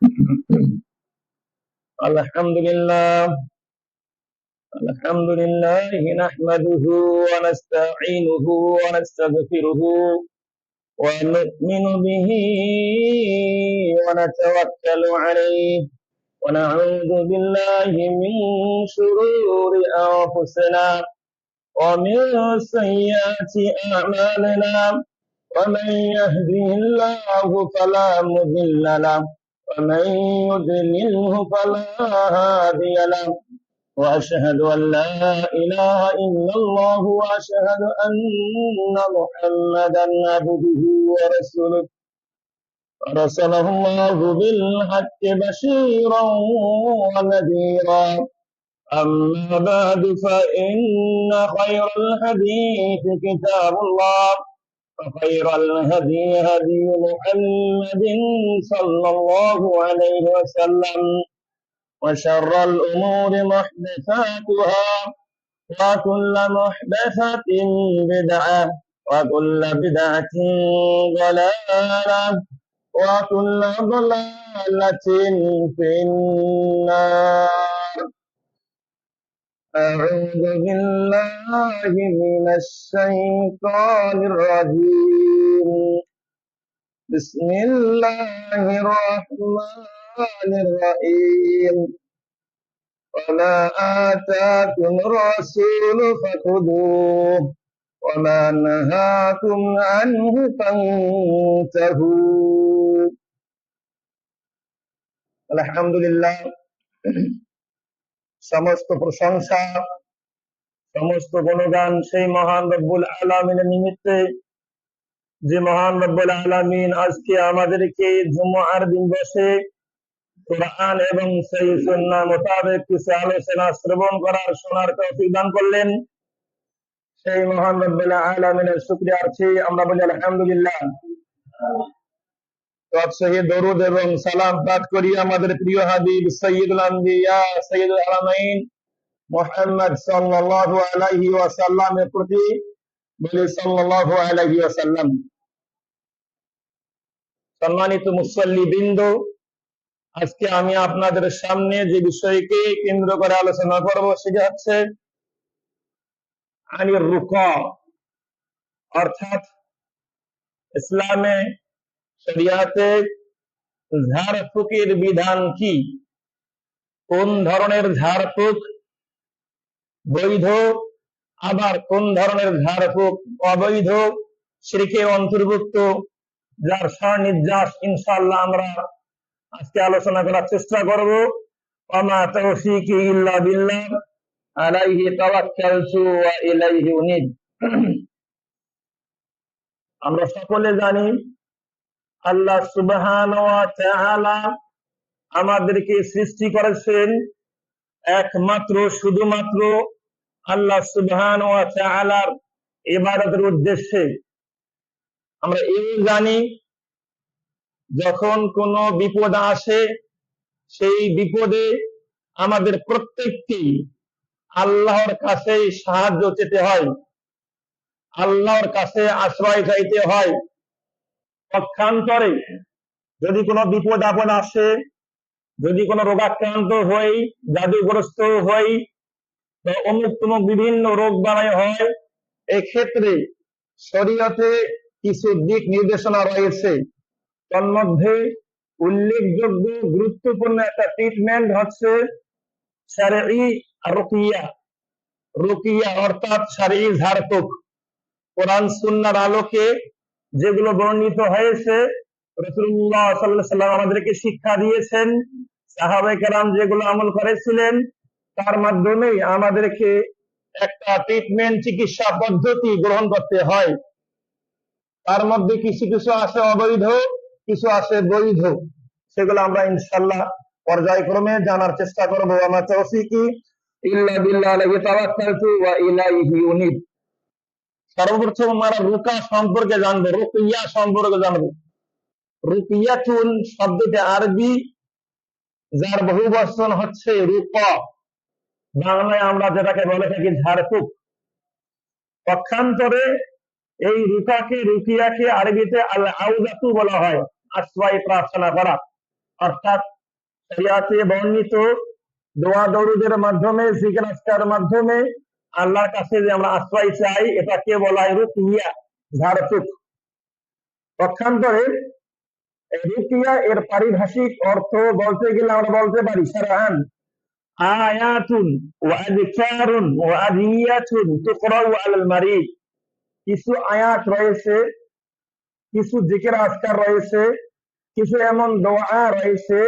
الحمد لله نحمده ونستعينه ونستغفره ونؤمن به ونتوكل عليه ونعوذ بالله من شرور أنفسنا ومن سيئات أعمالنا ومن يهده الله فلا مضل له ومن يضلله فلا هادي له وأشهد أن لا إله إلا الله وأشهد أن محمدا عبده ورسوله أرسله الله بالحق بشيرا ونذيرا أما بعد فإن خير الحديث كتاب الله وخير الهدي هدي محمد صلى الله عليه وسلم وشر الأمور محدثاتها وكل محدثة بدعة وكل بدعة ضلالة وكل ضلالة في النار. أعوذ بالله من الشيطان الرجيم. بسم الله الرحمن الرحيم. وما آتاكم الرسول فخذوه وما نهاكم عنه فانتهوا. আলহামদুলিল্লাহ, সমস্ত প্রশংসা সমস্ত গুণগান সেই মহান রব্বুল আলামিনের নিমিত্তে, যে মহান রব্বুল আলামিন আজকে আমাদেরকে জুমআর দিন বসে কুরআন এবং সহিহ সুন্নাহ মোতাবেক কিছু আলোচনা শ্রবণ করার শোনার তৌফিক দান করলেন। সেই মহান রব্বুল আলামিনের শুকরিয়া আছি আমরা বলি আলহামদুলিল্লাহ। তৎসহিত দরুদ এবং সালাম পাঠ করি আমাদের প্রিয় হাবিব সাইয়্যিদুল আম্বিয়া সাইয়্যিদুল আলামিন মুহাম্মদ সাল্লাল্লাহু আলাইহি ওয়াসাল্লামের প্রতি, বলি সাল্লাল্লাহু আলাইহি ওয়াসাল্লাম। সম্মানিত মুসল্লিবৃন্দ, আজকে আমি আপনাদের সামনে যে বিষয়কে কেন্দ্র করে আলোচনা করব সেটা হচ্ছে আনির রুকা, অর্থাৎ ইসলামে শরিয়াতে ঝাড়ফুঁকের বিধান কি, কোন ধরনের ঝাড়ফুঁক বৈধ, আবার কোন ধরনের ঝাড়ফুঁক অবৈধ, শিরকে অন্তর্ভুক্ত, যার সার-নির্যাস ইনশাআল্লাহ আমরা আজকে আলোচনা করার চেষ্টা করব। ওয়ামা তাওফীকি ইল্লা বিল্লাহ আলাইহি তাওয়াক্কালতু ওয়া ইলাইহি উনীব। আমরা সকলে জানি আল্লাহ সুবহানাহু ওয়া তাআলা আমাদেরকে সৃষ্টি করেছেন একমাত্র শুধুমাত্র আল্লাহ সুবহানাহু ওয়া তাআলার ইবাদতের উদ্দেশ্যে। আমরা এই জানি যখন কোনো বিপদ আসে, সেই বিপদে আমাদের প্রত্যেককেই আল্লাহর কাছে সাহায্য চেতে হয়, আল্লাহর কাছে আশ্রয় চাইতে হয়। পক্ষান্তরে যদি কোনো বিপদ আপদ আসে, যদি কোনো রোগাক্রান্ত হই, জাদুগ্রস্ত হই, অমুক তমুক বিভিন্ন রোগ বালাই হয়, এক্ষেত্রে শরীয়তে কিছু দিক নির্দেশনা রয়েছে। তন্মধ্যে উল্লেখযোগ্য গুরুত্বপূর্ণ একটা ট্রিটমেন্ট হচ্ছে শারঈ রুকিয়া। রুকিয়া অর্থাৎ শারঈ ঝাড়ফুঁক। কোরআন সুন্নাহর আলোকে যেগুলো বর্ণিত হয়েছে, রাসূলুল্লাহ সাল্লাল্লাহু আলাইহি ওয়াসাল্লাম আমাদেরকে শিক্ষা দিয়েছেন, সাহাবায়ে কেরাম যেগুলো আমল করেছিলেন, তার মাধ্যমেই আমাদেরকে একটা ট্রিটমেন্ট চিকিৎসা পদ্ধতি গ্রহণ করতে হয়। তার মধ্যে কিছু কিছু আছে অবৈধ, কিছু আছে বৈধ, সেগুলো আমরা ইনশাআল্লাহ পর্যায়ক্রমে জানার চেষ্টা করব। ওয়ামা তাওফীকি ইল্লা বিল্লাহ আলাইহি তাওয়াক্কালতু ওয়া ইলাইহি উনীব। সর্বপ্রথম আমরা রুকা সম্পর্কে জানবো, রুকিয়া সম্পর্কে জানবো। রুকিয়াতুন শব্দটি আরবি, যার বহুবচন হচ্ছে রুকা। বাংলায় আমরা যেটাকে বলে থাকি ঝাড়ফুঁক। পক্ষান্তরে এই রুকিয়াকে আরবিতে আল আউযাতু বলা হয়, আশ্রয় প্রার্থনা করা। অর্থাৎ শরিয়াতে বর্ণিত দোয়া দরুদের মাধ্যমে, জিকির আজকারের মাধ্যমে আল্লাহর কাছে যে আমরা আশ্রয় চাই, এটাকে বলা হয় রুকিয়া, ঝাড়ফুঁক। পক্ষান্তরে রুকিয়া এর পারিভাষিক অর্থ বলতে গেলে আমরা বলতে পারি শারআন আয়াতুন ওয়া আযকারুন ওয়া আদিয়াতুন তুকরাউ আলাল মারিদ। কিছু আয়াত রয়েছে, কিছু জিকির আজকার রয়েছে, কিছু এমন দোয়া রয়েছে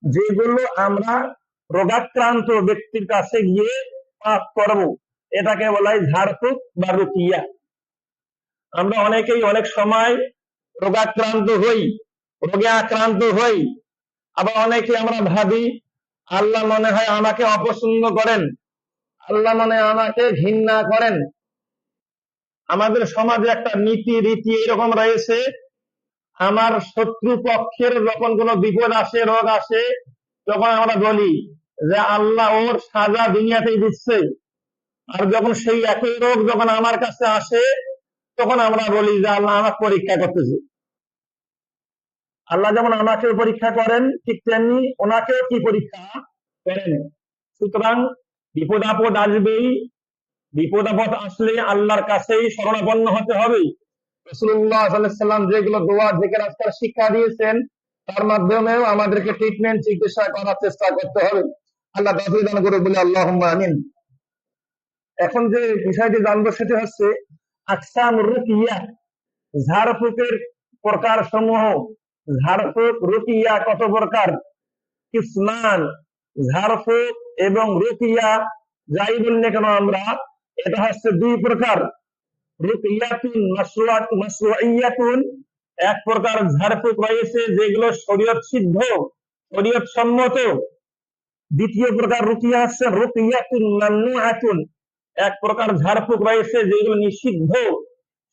যেগুলো আমরা রোগাক্রান্ত ব্যক্তির কাছে গিয়ে পাঠ করব, এটাকে বলা হয় ঝাড়ফুঁক বা রুকিয়া। আমরা অনেকেই অনেক সময় রোগাক্রান্ত হই, রোগে আক্রান্ত হই। আবার অনেকে আমরা ভাবি আল্লাহ মনে হয় আমাকে অপছন্দ করেন, আল্লাহ মনে হয় আমাকে ঘৃণা করেন। আমাদের সমাজে একটা নীতি রীতি এরকম রয়েছে, আমার শত্রু পক্ষের যখন কোনো বিপদ আসে, রোগ আসে, তখন আমরা বলি যে আল্লাহ ওর সাজা দুনিয়াতেই দিচ্ছে। আর যখন সেই একই রোগ যখন আমার কাছে আসে, তখন আমরা বলি যে আল্লাহ আমাকে পরীক্ষা করতেছে। আল্লাহ যেমন আমাকে পরীক্ষা করেন, ঠিক তেমনি ওনাকেও কি পরীক্ষা করেন। সুতরাং বিপদ আপদ আসবেই, বিপদ আপদ আসলে আল্লাহর কাছেই শরণাপন্ন হতে হবে। রাসূলুল্লাহ সাল্লাল্লাহু আলাইহি ওয়াসাল্লাম যেগুলো দোয়া জিকির আজকার শিক্ষা দিয়েছেন, তার মাধ্যমেও আমাদেরকে ট্রিটমেন্ট চিকিৎসা করার চেষ্টা করতে হবে। আল্লাহ তৌফিক দান করুন বলে আল্লাহুম্মা আমিন। এখন যে বিষয়টি জানবো সেটি হচ্ছে আকসাম রুকিয়া, ঝাড়ফুঁকের প্রকার সমূহ। ঝাড়ফুঁক রুকিয়া কত প্রকার? কিসমান, ঝাড়ফুঁক এবং রুকিয়া যাই বললে কেন আমরা, এটা হচ্ছে দুই প্রকার। রুকিয়াতুন মাশরুইয়াতুন, এক প্রকার ঝাড়ফুঁক রয়েছে যেগুলো শরীয়ত সিদ্ধ, শরীয়ত সম্মত। দ্বিতীয় প্রকার রুকিয়া হচ্ছে রুকিয়াতুন মামনুআতুন, এক প্রকার ঝাড়ফুঁক রয়েছে যেগুলো নিষিদ্ধ,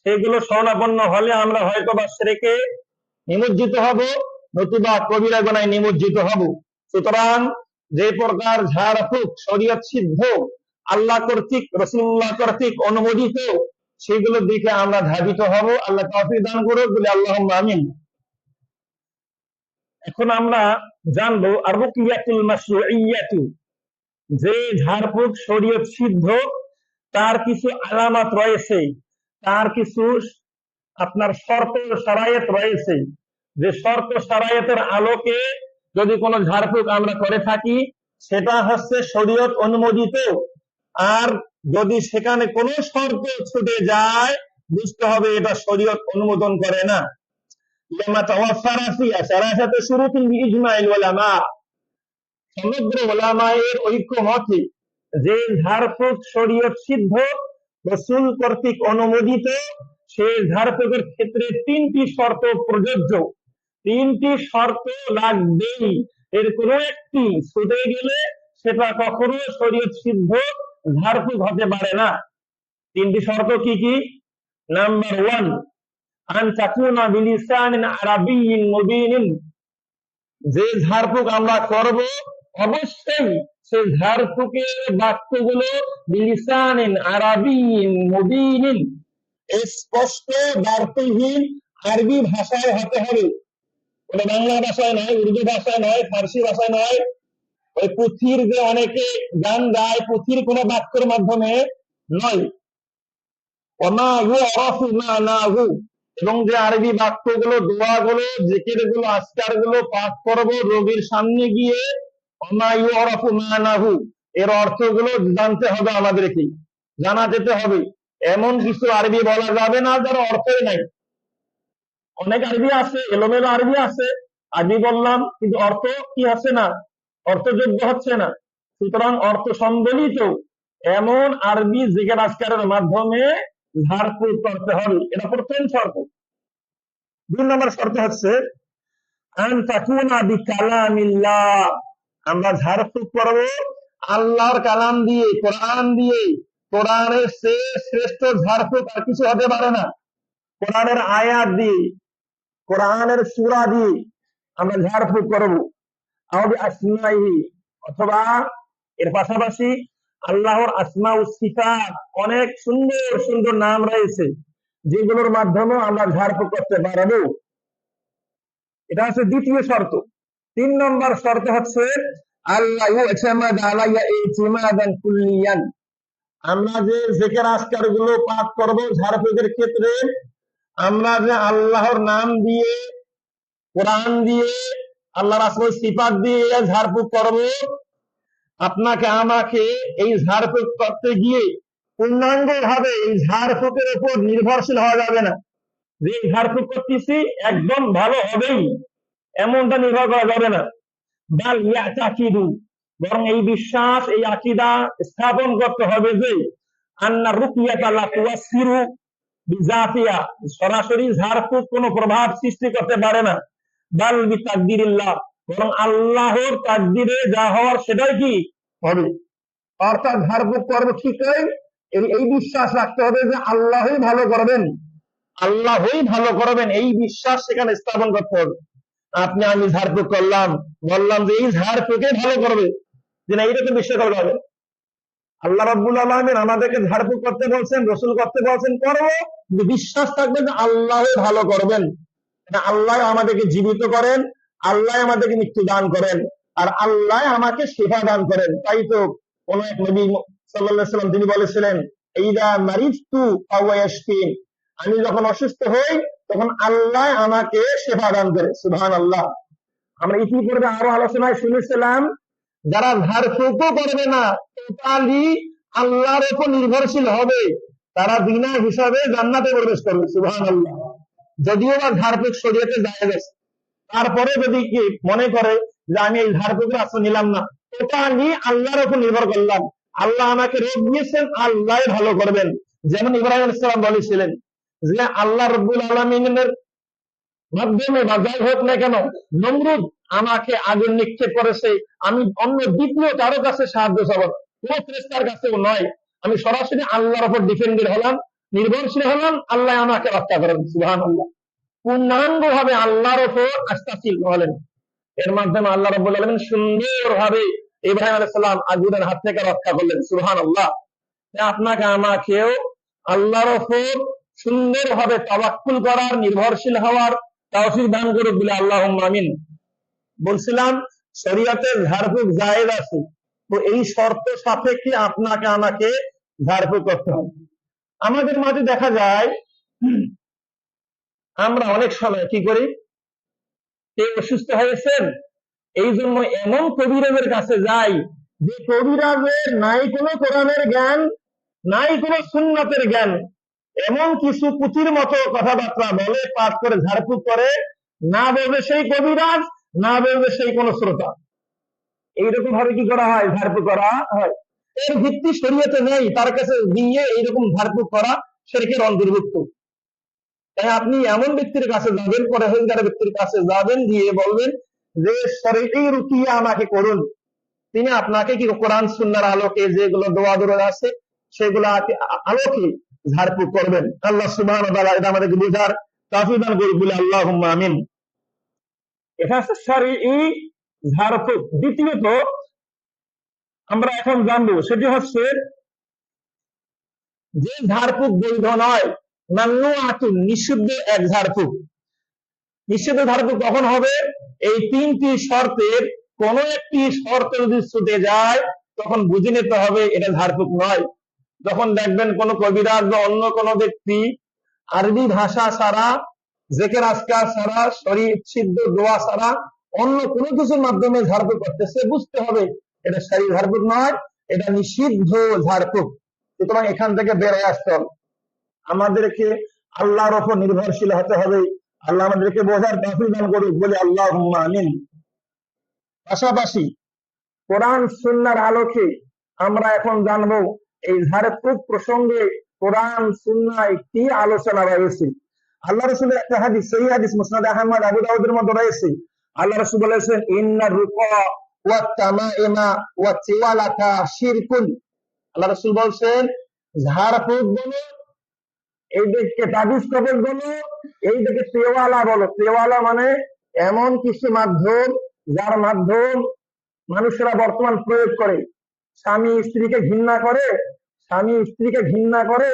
সেগুলো শরণাপন্ন হলে আমরা হয়তো বা শিরকে নিমজ্জিত হব, নতুবা কবিরা গুনাহে নিমজ্জিত হব। সুতরাং যে প্রকার ঝাড়ফুঁক শরীয়ত সিদ্ধ, আল্লাহ কর্তৃক রাসূলুল্লাহ কর্তৃক অনুমোদিত, সেগুলোর দিকে আমরা ধাবিত হব। আল্লাহ তৌফিক দান করুন বলে আল্লাহুম্মা আমিন। এখন আমরা জানবো আর রুকিয়াতুল মাশরুইয়াতু, যে ঝাড়ফুঁক শরীয়ত সিদ্ধ, তার কিছু আলামত রয়েছে, তার কিছু আপনার শর্ত শারায়েত রয়েছে, যে শর্ত শারায়েতের আলোকে যদি কোনো ঝাড়ফুঁক আমরা করে থাকি, সেটা হচ্ছে শরীয়ত অনুমোদিত। আর যদি সেখানে কোনো শর্ত ছুটে যায়, বুঝতে হবে এটা শরীয়ত অনুমোদন করে না। সমগ্র উলামায়ের ঐক্যমতে যে ঝাড়ফুঁক শরীয়ত সিদ্ধ, রাসূল কর্তৃক অনুমোদিত, সেই ঝাড়ফুঁকের ক্ষেত্রে তিনটি শর্ত প্রযোজ্য, তিনটি শর্ত লাগবেই। এর কোনো একটি ছুটে গেলে সেটা কখনো শরীয়ত সিদ্ধ ঝাড়ফুঁক হতে পারে না। তিনটি শর্ত কি কি? নাম্বার 1, আন তাকুনা বিলিসানিন আরাবিয়্যিন মুবিনিন, যে ঝাড়ফুঁক আমরা করব অবশ্যই সেই ঝাড়ফুঁকের বাক্যগুলো বিলিসানিন আরাবিয়্যিন মুবিনিন, স্পষ্ট বার্তাহীন আরবি ভাষায় হতে হবে। ওটা বাংলা ভাষায় নয়, উর্দু ভাষায় নয়, ফার্সি ভাষায় নয়, ওই পুঁথির যে অনেকে গান গায়, পুঁথির কোন বাক্যের মাধ্যমে নয়। এবং যে আরবি বাক্যগুলো, দোয়াগুলো, জিকিরগুলো, আজকারগুলো পাঠ করব রোগীর সামনে গিয়ে, এর অর্থগুলো জানতে হবে, আমাদেরকে জানা যেতে হবে। এমন কিছু আরবি বলা যাবে না যার অর্থই নাই। অনেক আরবি আছে, এলোমেলো আরবি আছে, আরবি বললাম কিন্তু অর্থ কি হচ্ছে না, অর্থযোগ্য হচ্ছে না। সুতরাং অর্থ সম্বলিত এমন আরবি জিকির আজকারের মাধ্যমে ঝাড়ফুঁক করতে হবে, এটা প্রথম শর্ত। 2 নম্বর শর্ত হচ্ছে আন তাকুনা বিকালামিল্লাহ, আমরা ঝাড়ফুঁক করব আল্লাহর কালাম দিয়ে, কোরআন দিয়ে। কোরআনের শ্রেষ্ঠ ঝাড়ফুঁক আর কিছু হতে পারে না। কোরআনের আয়াত দিয়ে, কোরআনের সূরা দিয়ে আমরা ঝাড়ফুঁক করব। আসমাইহি, অথবা এর পাশাপাশি আল্লাহর আসমা ও সিফাত, অনেক সুন্দর সুন্দর নাম রয়েছে যেগুলোর মাধ্যমে আমরা ঝাড়ফুঁক করতে পারবো। এটা হচ্ছে দ্বিতীয় শর্ত। তিন নম্বর শর্ত হচ্ছে আল্লাহ ইউতামাদ আলাইয়া ইতিমাদান কুল্লিয়ান। আমরা যে জিকির আজকার গুলো পাঠ করব ঝাড়ফুঁকের ক্ষেত্রে, আমরা যে আল্লাহর নাম দিয়ে, কোরআন দিয়ে, আল্লাহর আসমাই সিফাত দিয়ে ঝাড়ফুঁক করব, আপনাকে আমাকে এই ঝাড়ফুঁক করতে গিয়ে পূর্ণাঙ্গ ভাবে এই ঝাড়ফুঁকের উপর নির্ভরশীল হওয়া যাবে না। যে ঝাড়ফুঁক করতেছি একদম ভালো হবেই এমনটা নির্ভর করা যাবে না। বাল ইয়াতাকিদু, বরং এই বিশ্বাস, এই আকীদা স্থাপন করতে হবে যে আন্না রুকিয়াতা লা তুয়াসসিরু বিজাতিহা, সরাসরি ঝাড়ফুঁক কোনো প্রভাব সৃষ্টি করতে পারে না। বাল বিতাকদিরিল্লাহ, বরং আল্লাহর তাকদিরে যা হওয়ার সেটাই কি হবে। অর্থাৎ ঝাড়ফুঁক করব ঠিকই, এই বিশ্বাস রাখতে হবে যে আল্লাহই ভালো করবেন, আল্লাহই ভালো করবেন, এই বিশ্বাস সেখানে স্থাপন করতে হবে। আপনি আমি ঝাড়ফুঁক করলাম, বললাম যে এই ঝাড়ফুঁকে ভালো করবে, যে না, এইটা তো বিশ্বাস করা যাবে। আল্লাহ রাব্বুল আলামিন আমাদেরকে ঝাড়ফুঁক করতে বলছেন, রসুল করতে বলছেন, করবো, কিন্তু বিশ্বাস থাকবে যে আল্লাহ ভালো করবেন। আল্লাহ আমাদেরকে জীবিত করেন, আল্লাহ আমাদেরকে মৃত্যু দান করেন, আর আল্লাহ আমাকে সেবা দান করেন। তাই তো কোন এক নবী সাল্লাল্লাহু আলাইহি ওয়াসাল্লাম তিনি বলেছিলেন, ইদা মারিজতু ফাহুয়া ইয়াশফিন, আমি যখন অসুস্থ হই তখন আল্লাহ আমাকে সেবা দান করে। সুবহানাল্লাহ। আমরা ইতিপূর্বে আরো আলোচনায় শুনেছিলাম, যারা ঝাড়ফুঁকও করবে না, টোটালি আল্লাহর উপর নির্ভরশীল হবে, তারা বিনা হিসাবে জান্নাতে প্রবেশ করবে। সুবহানাল্লাহ। যদিও বা ঝাড়ফুঁক শরীয়তে জায়েজ আছে, তারপরে যদি কি মনে করে যে আমি এই ঝাড়ফুঁকের আশ্রয় নিলাম না, টোটালি আল্লাহর উপর নির্ভর করলাম, আল্লাহ আমাকে রোগ দিয়েছেন, আল্লাহ ভালো করবেন। যেমন ইব্রাহিম আলাইহিস সালাম বলেছিলেন যে আল্লাহ রাব্বুল আলামিনের মাধ্যমে বা যাই হোক না কেন, নমরুদ আমাকে আগুন নিক্ষেপ করেছে, আমি অন্য দ্বিতীয় কারো কাছে সাহায্য চাবো, কোন ফেরেশতার কাছেও নয়, আমি সরাসরি আল্লাহর উপর ডিপেন্ডেন্ট হলাম, নির্ভরশীল হলাম, আল্লাহ আমাকে রক্ষা করেন। সুবহানাল্লাহ। পূর্ণাঙ্গ ভাবে আল্লাহর উপর আস্থাশীল হলেন, এর মাধ্যমে আল্লাহ রাব্বুল আলামিন সুন্দর ভাবে ইব্রাহিম আলাইহিস সালাম আগুনের হাত থেকে রক্ষা করলেন। সুবহানাল্লাহ। আপনাকে আমাকেও আল্লাহর উপর সুন্দরভাবে তাওয়াক্কুল করার, নির্ভরশীল হওয়ার তৌফিক দান করুক বলে আল্লাহুম্মা আমিন। বলছিলাম শরীয়তে ঝাড়ফুঁক জায়েজ আছে, তো এই শর্ত সাপেক্ষে আপনাকে আমাকে ঝাড়ফুঁক করতে হবে। আমাদের মাঝে দেখা যায় আমরা অনেক সময় কি করি, কেউ অসুস্থ হয়েছেন, এই জন্য এমন কবিরাজের কাছে যাই যে কবিরাজের নাই কোনো কোরআনের জ্ঞান, নাই কোনো সুন্নাতের জ্ঞান, এমন কিছু পুঁথির মতো কথাবার্তা বলে, পাঠ করে, ঝাড়ফুঁক করে, না বলবে সেই কবিরাজ, না বলবে সেই কোন শ্রোতা। এইরকম ভাবে কি করা হয়, ঝাড়ফুঁক করা হয়। এর ভিত্তি শরীয়তে নেই, তার কাছে গিয়ে এইরকম ঝাড়ফুঁক করা শিরকের অন্তর্ভুক্ত। তাই আপনি এমন ব্যক্তির কাছে যাবেন, পরহেজগার ব্যক্তির কাছে যাবেন, দিয়ে বলবেন যে শরীয়তেই রুকিয়া আমাকে করুন, তিনি আপনাকে কি কোরআন সুন্নাহর আলোকে যেগুলো দোয়া দরুদ আছে সেগুলো আলোকে ঝাড়ফুঁক করবেন। আল্লাহ সুবহানাহু ওয়া তাআলা এটা আমাদেরকে বুঝার তৌফিক দান করুন বলে আল্লাহুম্মা আমিন। এটা হচ্ছে শরঈ ঝাড়ফুঁক। দ্বিতীয়ত আমরা এখন জানবো, সেটি হচ্ছে যে ঝাড়ফুঁক বৈধ নয়, মামনুআতুন, নিষিদ্ধ এক ঝাড়ফুঁক। নিষিদ্ধ ঝাড়ফুঁক কখন হবে? এই তিনটি শর্তের কোন একটি শর্ত যদি ছুটে যায় তখন বুঝে নিতে হবে এটা ঝাড়ফুঁক নয়। যখন দেখবেন কোন কবিরাজ বা অন্য কোন ব্যক্তি আরবি ভাষা ছাড়া, জিকির আজকার ছাড়া, শরীয়ত সিদ্ধ দোয়া ছাড়া অন্য কোনো কিছুর মাধ্যমে ঝাড়ফুঁক করতেছে, বুঝতে হবে এটা শরীয়ত ঝাড়ফুঁক নয়, এটা নিষিদ্ধ ঝাড়ফুঁক। সুতরাং এখান থেকে বের হয়ে আসতে হবে। আমাদেরকে আল্লাহর উপর নির্ভরশীল হতে হবে। আল্লাহ আমাদেরকে বোঝার তৌফিক দান করুক বলে আল্লাহুম্মা আমিন। পাশাপাশি কোরআন সুন্নাহর আলোকে আমরা এখন জানবো এই ঝাড়ফুঁক প্রসঙ্গে কোরআন সুন্নাহয় কি আলোচনা রয়েছে। আল্লাহ রাসূলের একটা হাদিস, সহিহ হাদিস, মুসনাদ আহমদ, আবু দাউদের মধ্যে রয়েছে। আল্লাহ রাসূল বলেছেন, ইন্নার রুকা ওয়াত তামাইমা ওয়াত তিওয়ালাতা শিরকুন। আল্লাহ রাসূল বলেন ঝাড়ফুঁক বলো, এই দিকে তাবিজ কবজ বলো, এই দিকে তেওয়ালা বলো। তেওয়ালা মানে এমন কিছু মাধ্যম যার মাধ্যম মানুষেরা বর্তমান প্রয়োগ করে। স্বামী স্ত্রীকে ঘৃণা করে, স্বামী স্ত্রীকে ঘৃণা করে,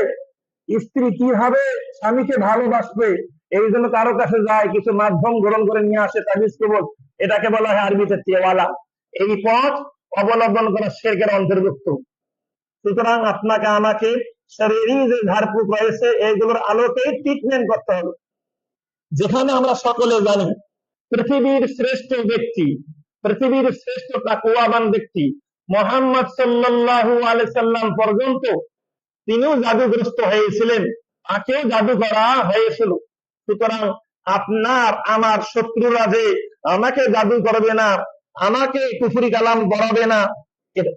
স্ত্রী কিভাবে স্বামীকে ভালোবাসবে, এই জন্য কারো কাছে যায়, কিছু মাধ্যম গ্রহণ করে নিয়ে আসে, তাবিজ কবজ, এটাকে বলা হয় আরবিতে তিওয়ালা। এই পথ অবলম্বন করা শিরকের অন্তর্ভুক্ত। সুতরাং আপনাকে আমাকে শরীরী যে ঝাড়ফুঁক রয়েছে এইগুলোর আলোকে ট্রিটমেন্ট করতে হবে। যেখানে আমরা সকলে জানি পৃথিবীর শ্রেষ্ঠ ব্যক্তি, পৃথিবীর শ্রেষ্ঠ তাকওয়াবান ব্যক্তি মুহাম্মদ সাল্লাল্লাহু আলাইহি সাল্লাম পর্যন্ত তিনিও জাদুগ্রস্ত হয়েছিলেন, তাকেও জাদু করা হয়েছিল। সুতরাং আপনার আমার শত্রুরা যে আমাকে জাদু করবে না, আমাকে কুফরি কালাম পড়াবে না, এর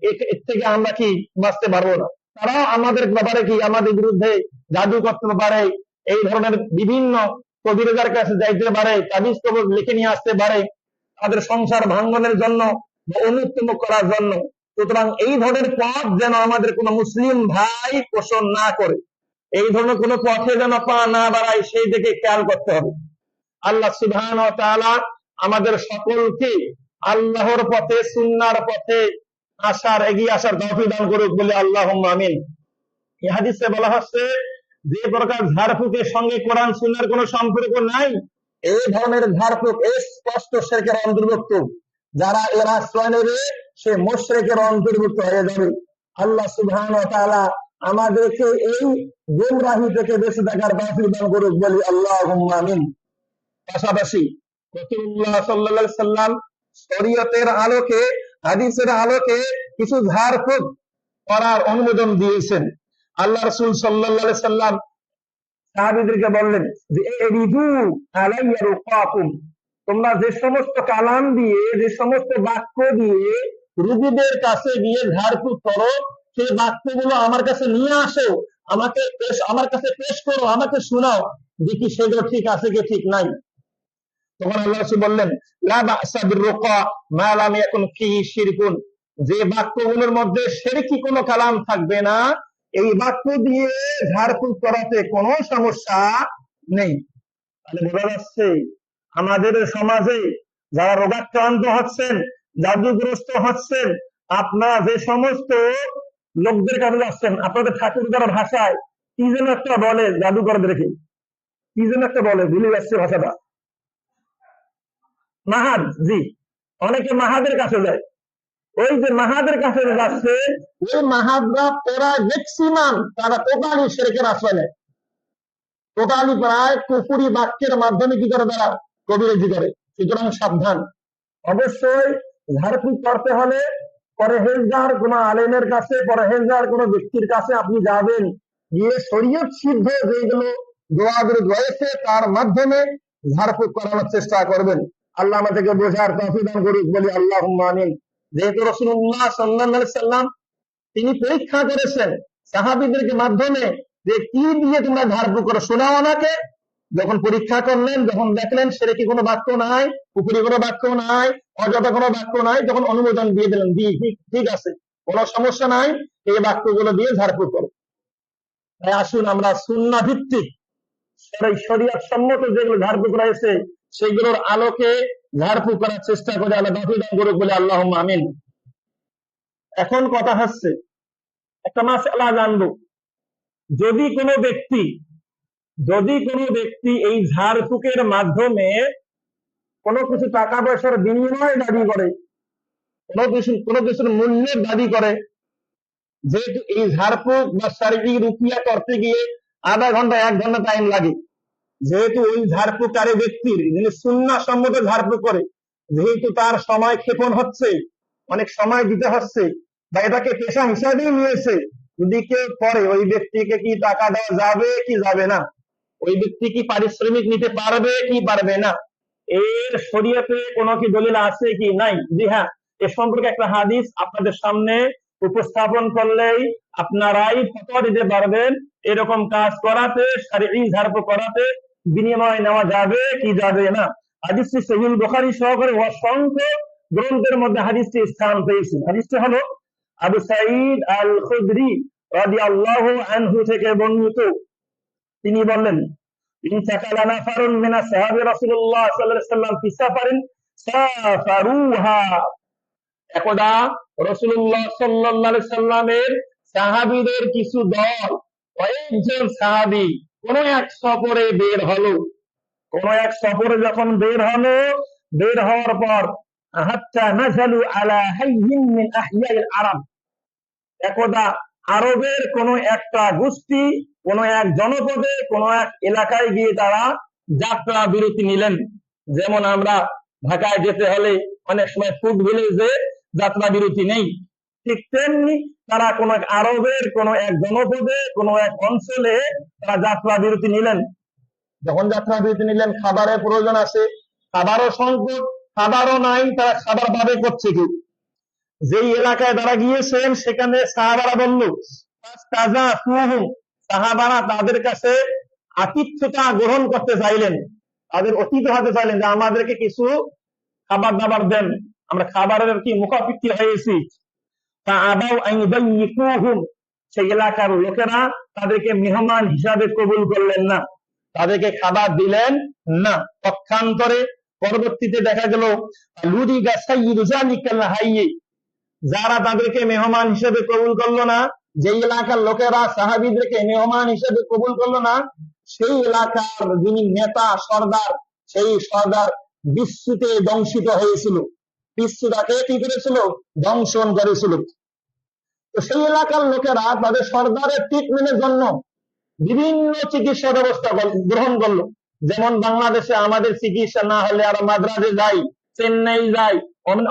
থেকে আমরা কি বাঁচতে পারবো না? তারা আমাদের ব্যাপারে কি আমাদের বিরুদ্ধে জাদু করতে পারে, এই ধরনের বিভিন্ন কবিরাজের কাছে যাইতে পারে, তাবিজ কবজ লিখে নিয়ে আসতে পারে তাদের সংসার ভাঙ্গনের জন্য বা অনুত্তম করার জন্য। সুতরাং এই ধরনের পথ যেন আমাদের কোন মুসলিম ভাই পোষণ না করে, এই ধরনের কোন পথে যেন পা না বাড়ায়, সেই দিকে খেয়াল করতে হবে। আল্লাহ সুবহানাহু ওয়া তাআলা আমাদের সকলকে আল্লাহর পথে, সুন্নাহর পথে এগিয়ে আসার তৌফিক দান করুক বলে আল্লাহুম্মা আমিন। এই হাদিসে বলা হচ্ছে যে প্রকার ঝাড়ফুঁকের সঙ্গে কোরআন সুন্নাহর কোনো সম্পর্ক নাই, এই ধরনের ঝাড়ফুঁক স্পষ্ট শিরকের অন্তর্ভুক্ত। যারা এর আশ্রয় নেবে সে মুশরিকের অন্তর্ভুক্ত হয়ে যাবে। আল্লাহ সুবহানাহু ওয়া তাআলা আমাদেরকে এই গুমরাহি থেকে বেঁচে থাকার তৌফিক দান করুক বলি আল্লাহুম্মা আমিন। পাশাপাশি রাসূলুল্লাহ সাল্লাল্লাহু আলাইহি সাল্লাম শরীয়তের আলোকে, হাদিসের আলোকে কিছু ঝাড়ফুঁক করার অনুমোদন দিয়েছেন। আল্লাহ রাসূল সাল্লাল্লাহু আলাইহি সাল্লাম সাহাবীদেরকে বললেন যে এরিদু আলাইয়া রুকাকুম, তোমরা যে সমস্ত কালাম দিয়ে, যে সমস্ত বাক্য দিয়ে রোগীদের কাছে গিয়ে ঝাড়ফুঁক করো, সেই বাক্যগুলো আমার কাছে নিয়ে আসো, আমার কাছে পেশ করো, আমাকে শোনাও, দেখি সেগুলো ঠিক আছে কি ঠিক নাই। তখন আল্লাহ রাসূল বললেন লা বা'সা বিররুকা মা লাম ইয়াকুন ফিহি শিরকুন, যে বাক্যগুলোর মধ্যে শিরকি কোনো কালাম থাকবে না, এই বাক্য দিয়ে ঝাড়ফুঁক করাতে কোনো সমস্যা নেই। তাহলে বোঝা যাচ্ছে আমাদের সমাজে যারা রোগাক্রান্ত হচ্ছেন, জাদুগ্রস্ত হচ্ছেন, আপনারা যে সমস্ত লোকদের কাছে যাচ্ছেন, আপনাদের ঠাকুরদার ভাষায় কি যেন একটা বলে, জাদুকরদেরকে কি যেন একটা বলে, ভুলে যাচ্ছে ভাষাটা, মাহাদ, জি, অনেকে মাহাদের কাছে যায়। ওই যে মাহাদের কাছে যাচ্ছে, ওই মাহাদরা প্রায় ম্যাক্সিমাম তারা টোটালি শিরকের আশ্রয় নেয়, টোটালি প্রায় কুফরি বাক্যের মাধ্যমে কি করে তারা কবিরাজি করে। সুতরাং সাবধান। অবশ্যই ঝাড়ফুঁক করতে হলে পরহেজগার কোন আলেমের কাছে, পরহেজগার কোন ব্যক্তির কাছে আপনি যাবেন, গিয়ে শরীয়ত সিদ্ধ যেগুলো দোয়াগুলো রয়েছে তার মাধ্যমে ঝাড়ফুঁক করানোর চেষ্টা করবেন। আল্লাহ আমাদেরকে বোঝার তৌফিক দান করুক বলি আল্লাহুম্মা আমিন। যেহেতু রাসূলুল্লাহ সাল্লাল্লাহু আলাইহি সাল্লাম তিনি পরীক্ষা করেছেন সাহাবীদেরকে মাধ্যমে যে কি দিয়ে তোমরা ঝাড়ফুঁক করো, শোনাও আমাকে। যখন পরীক্ষা করলেন, যখন দেখলেন শিরকি কোনো বাক্য নাই, কুফরি কোনো বাক্য নাই, অযথা কোনো বাক্য নাই, তখন অনুমোদন দিয়ে দিলেন, ঠিক আছে, কোনো সমস্যা নাই, এই বাক্যগুলো দিয়ে ঝাড়ফুঁক করো। তাই আসুন আমরা সুন্নাহ ভিত্তিক শরীয়ত সম্মত যেগুলো ঝাড়ফুঁক রয়েছে সেগুলোর আলোকে ঝাড়ফুঁক করার চেষ্টা করে আল্লাহ তৌফিক দান করুক বলে আল্লাহুম্মা আমিন। এখন কথা হচ্ছে একটা মাসআলা জানবো, যদি কোনো ব্যক্তি এই ঝাড়ফুঁকের মাধ্যমে কোনো কিছু টাকা পয়সার বিনিময় দাবি করে, কোনো কিছুর মূল্যের দাবি করে, যেহেতু এই ঝাড়ফুঁক বা শারীরিক রুকিয়া করতে গিয়ে আধা ঘন্টা 1 ঘন্টা টাইম লাগে, যেহেতু ওই ঝাড়ফুঁককারী ব্যক্তির, যিনি সুন্নাহ সম্মত ঝাড়ফুঁক করে, যেহেতু তার সময় ক্ষেপণ হচ্ছে, অনেক সময় দিতে হচ্ছে, বা এটাকে পেশা হিসাবেই নিয়েছে, যদি কেউ করে ওই ব্যক্তিকে কি টাকা দেওয়া যাবে কি যাবে না, ওই ব্যক্তি কি পারিশ্রমিক নিতে পারবে কি পারবে না, এর শরীয়তে কোনো কি দলিল আছে কি নাই? জি হ্যাঁ, এ সম্পর্কে একটা হাদিস আপনাদের সামনে উপস্থাপন করলেই আপনারাই ফতোয়া দিতে পারবেন এরকম কাজ করাতে, শারঈ ঝাড়ফুঁক করাতে বিনিময় নেওয়া যাবে কি যাবে না। হাদিসটি সহিহ বুখারী সহকারে অসংখ্য গ্রন্থের মধ্যে হাদিসটি স্থান পেয়েছে। হাদিসটি হলো আবু সাঈদ আল খুদরি রাদিয়াল্লাহু আনহু থেকে বর্ণিত। তিনি বললেন ইনতাকালা নাফারুন মিনা সাহাবী রাসূলুল্লাহ সাল্লাল্লাহু আলাইহি ওয়াসাল্লাম ফি সাফারিন সাফারুহা, একদা রাসূলুল্লাহ সাল্লাল্লাহু আলাইহি সাল্লামের সাহাবীদের কিছু দল, কয়েকজন সাহাবী কোন এক সফরে বের হলো। কোন এক সফরে যখন বের হলো, বের হওয়ার পর হাত্তা নাযালু আলা হাইয়িন মিন আহইয়াইল আরব, একদা আরবের কোন একটা গোষ্ঠী কোন এক জনপদে কোন এক এলাকায় গিয়ে তারা যাত্রা বিরতি নিলেন। যেমন আমরা ঢাকায় যেতে হলে অনেক সময় ফুড ভিলেজে যাত্রা বিরতি নেই, ঠিক তেমনি তারা কোন এক আরবের কোন এক জনপদে কোন এক অঞ্চলে তারা যাত্রা বিরতি নিলেন। যখন যাত্রা বিরতি নিলেন, খাবারের প্রয়োজন আছে, খাবারও সংকট, খাবারও নাই, তারা খাবার পাবে করছে কি? যেই এলাকায় তারা গিয়েছেন সেখানে সাহাবারা বলল, সাহাবারা তাদের কাছে আতিথ্যতা গ্রহণ করতে চাইলেন, তাদের অতিথি হতে চাইলেন যে আমাদেরকে কিছু খাবার দাবার দেন, আমরা খাবারের কি মুখাপিক্ষি হয়েছি। তা আবাউ আইয়ুদাইয়িকুহুম, সেই এলাকার লোকেরা তাদেরকে মেহমান হিসাবে কবুল করলেন না, তাদেরকে খাবার দিলেন না। পক্ষান্তরে পরবর্তীতে দেখা গেল লুদিগা সাইয়্যিদু যালিকাল হাইয়্যি, যারা তাদেরকে মেহমান হিসেবে কবুল করলো না, যে এলাকার লোকেরা সাহাবীদেরকে মেহমান হিসেবে কবুল করলো না, সেই এলাকার যিনি নেতা সর্দার, সেই সর্দার বিশ্বতে দংশিত হয়েছিল, বিশ্বটাকে কি করেছিল? দংশন করেছিল। তো সেই এলাকার লোকেরা তাদের সর্দারের ট্রিটমেন্টের জন্য বিভিন্ন চিকিৎসা ব্যবস্থা গ্রহণ করলো। যেমন বাংলাদেশে আমাদের চিকিৎসা না হলে আর মাদ্রাজে যাই, চেন্নাই যাই,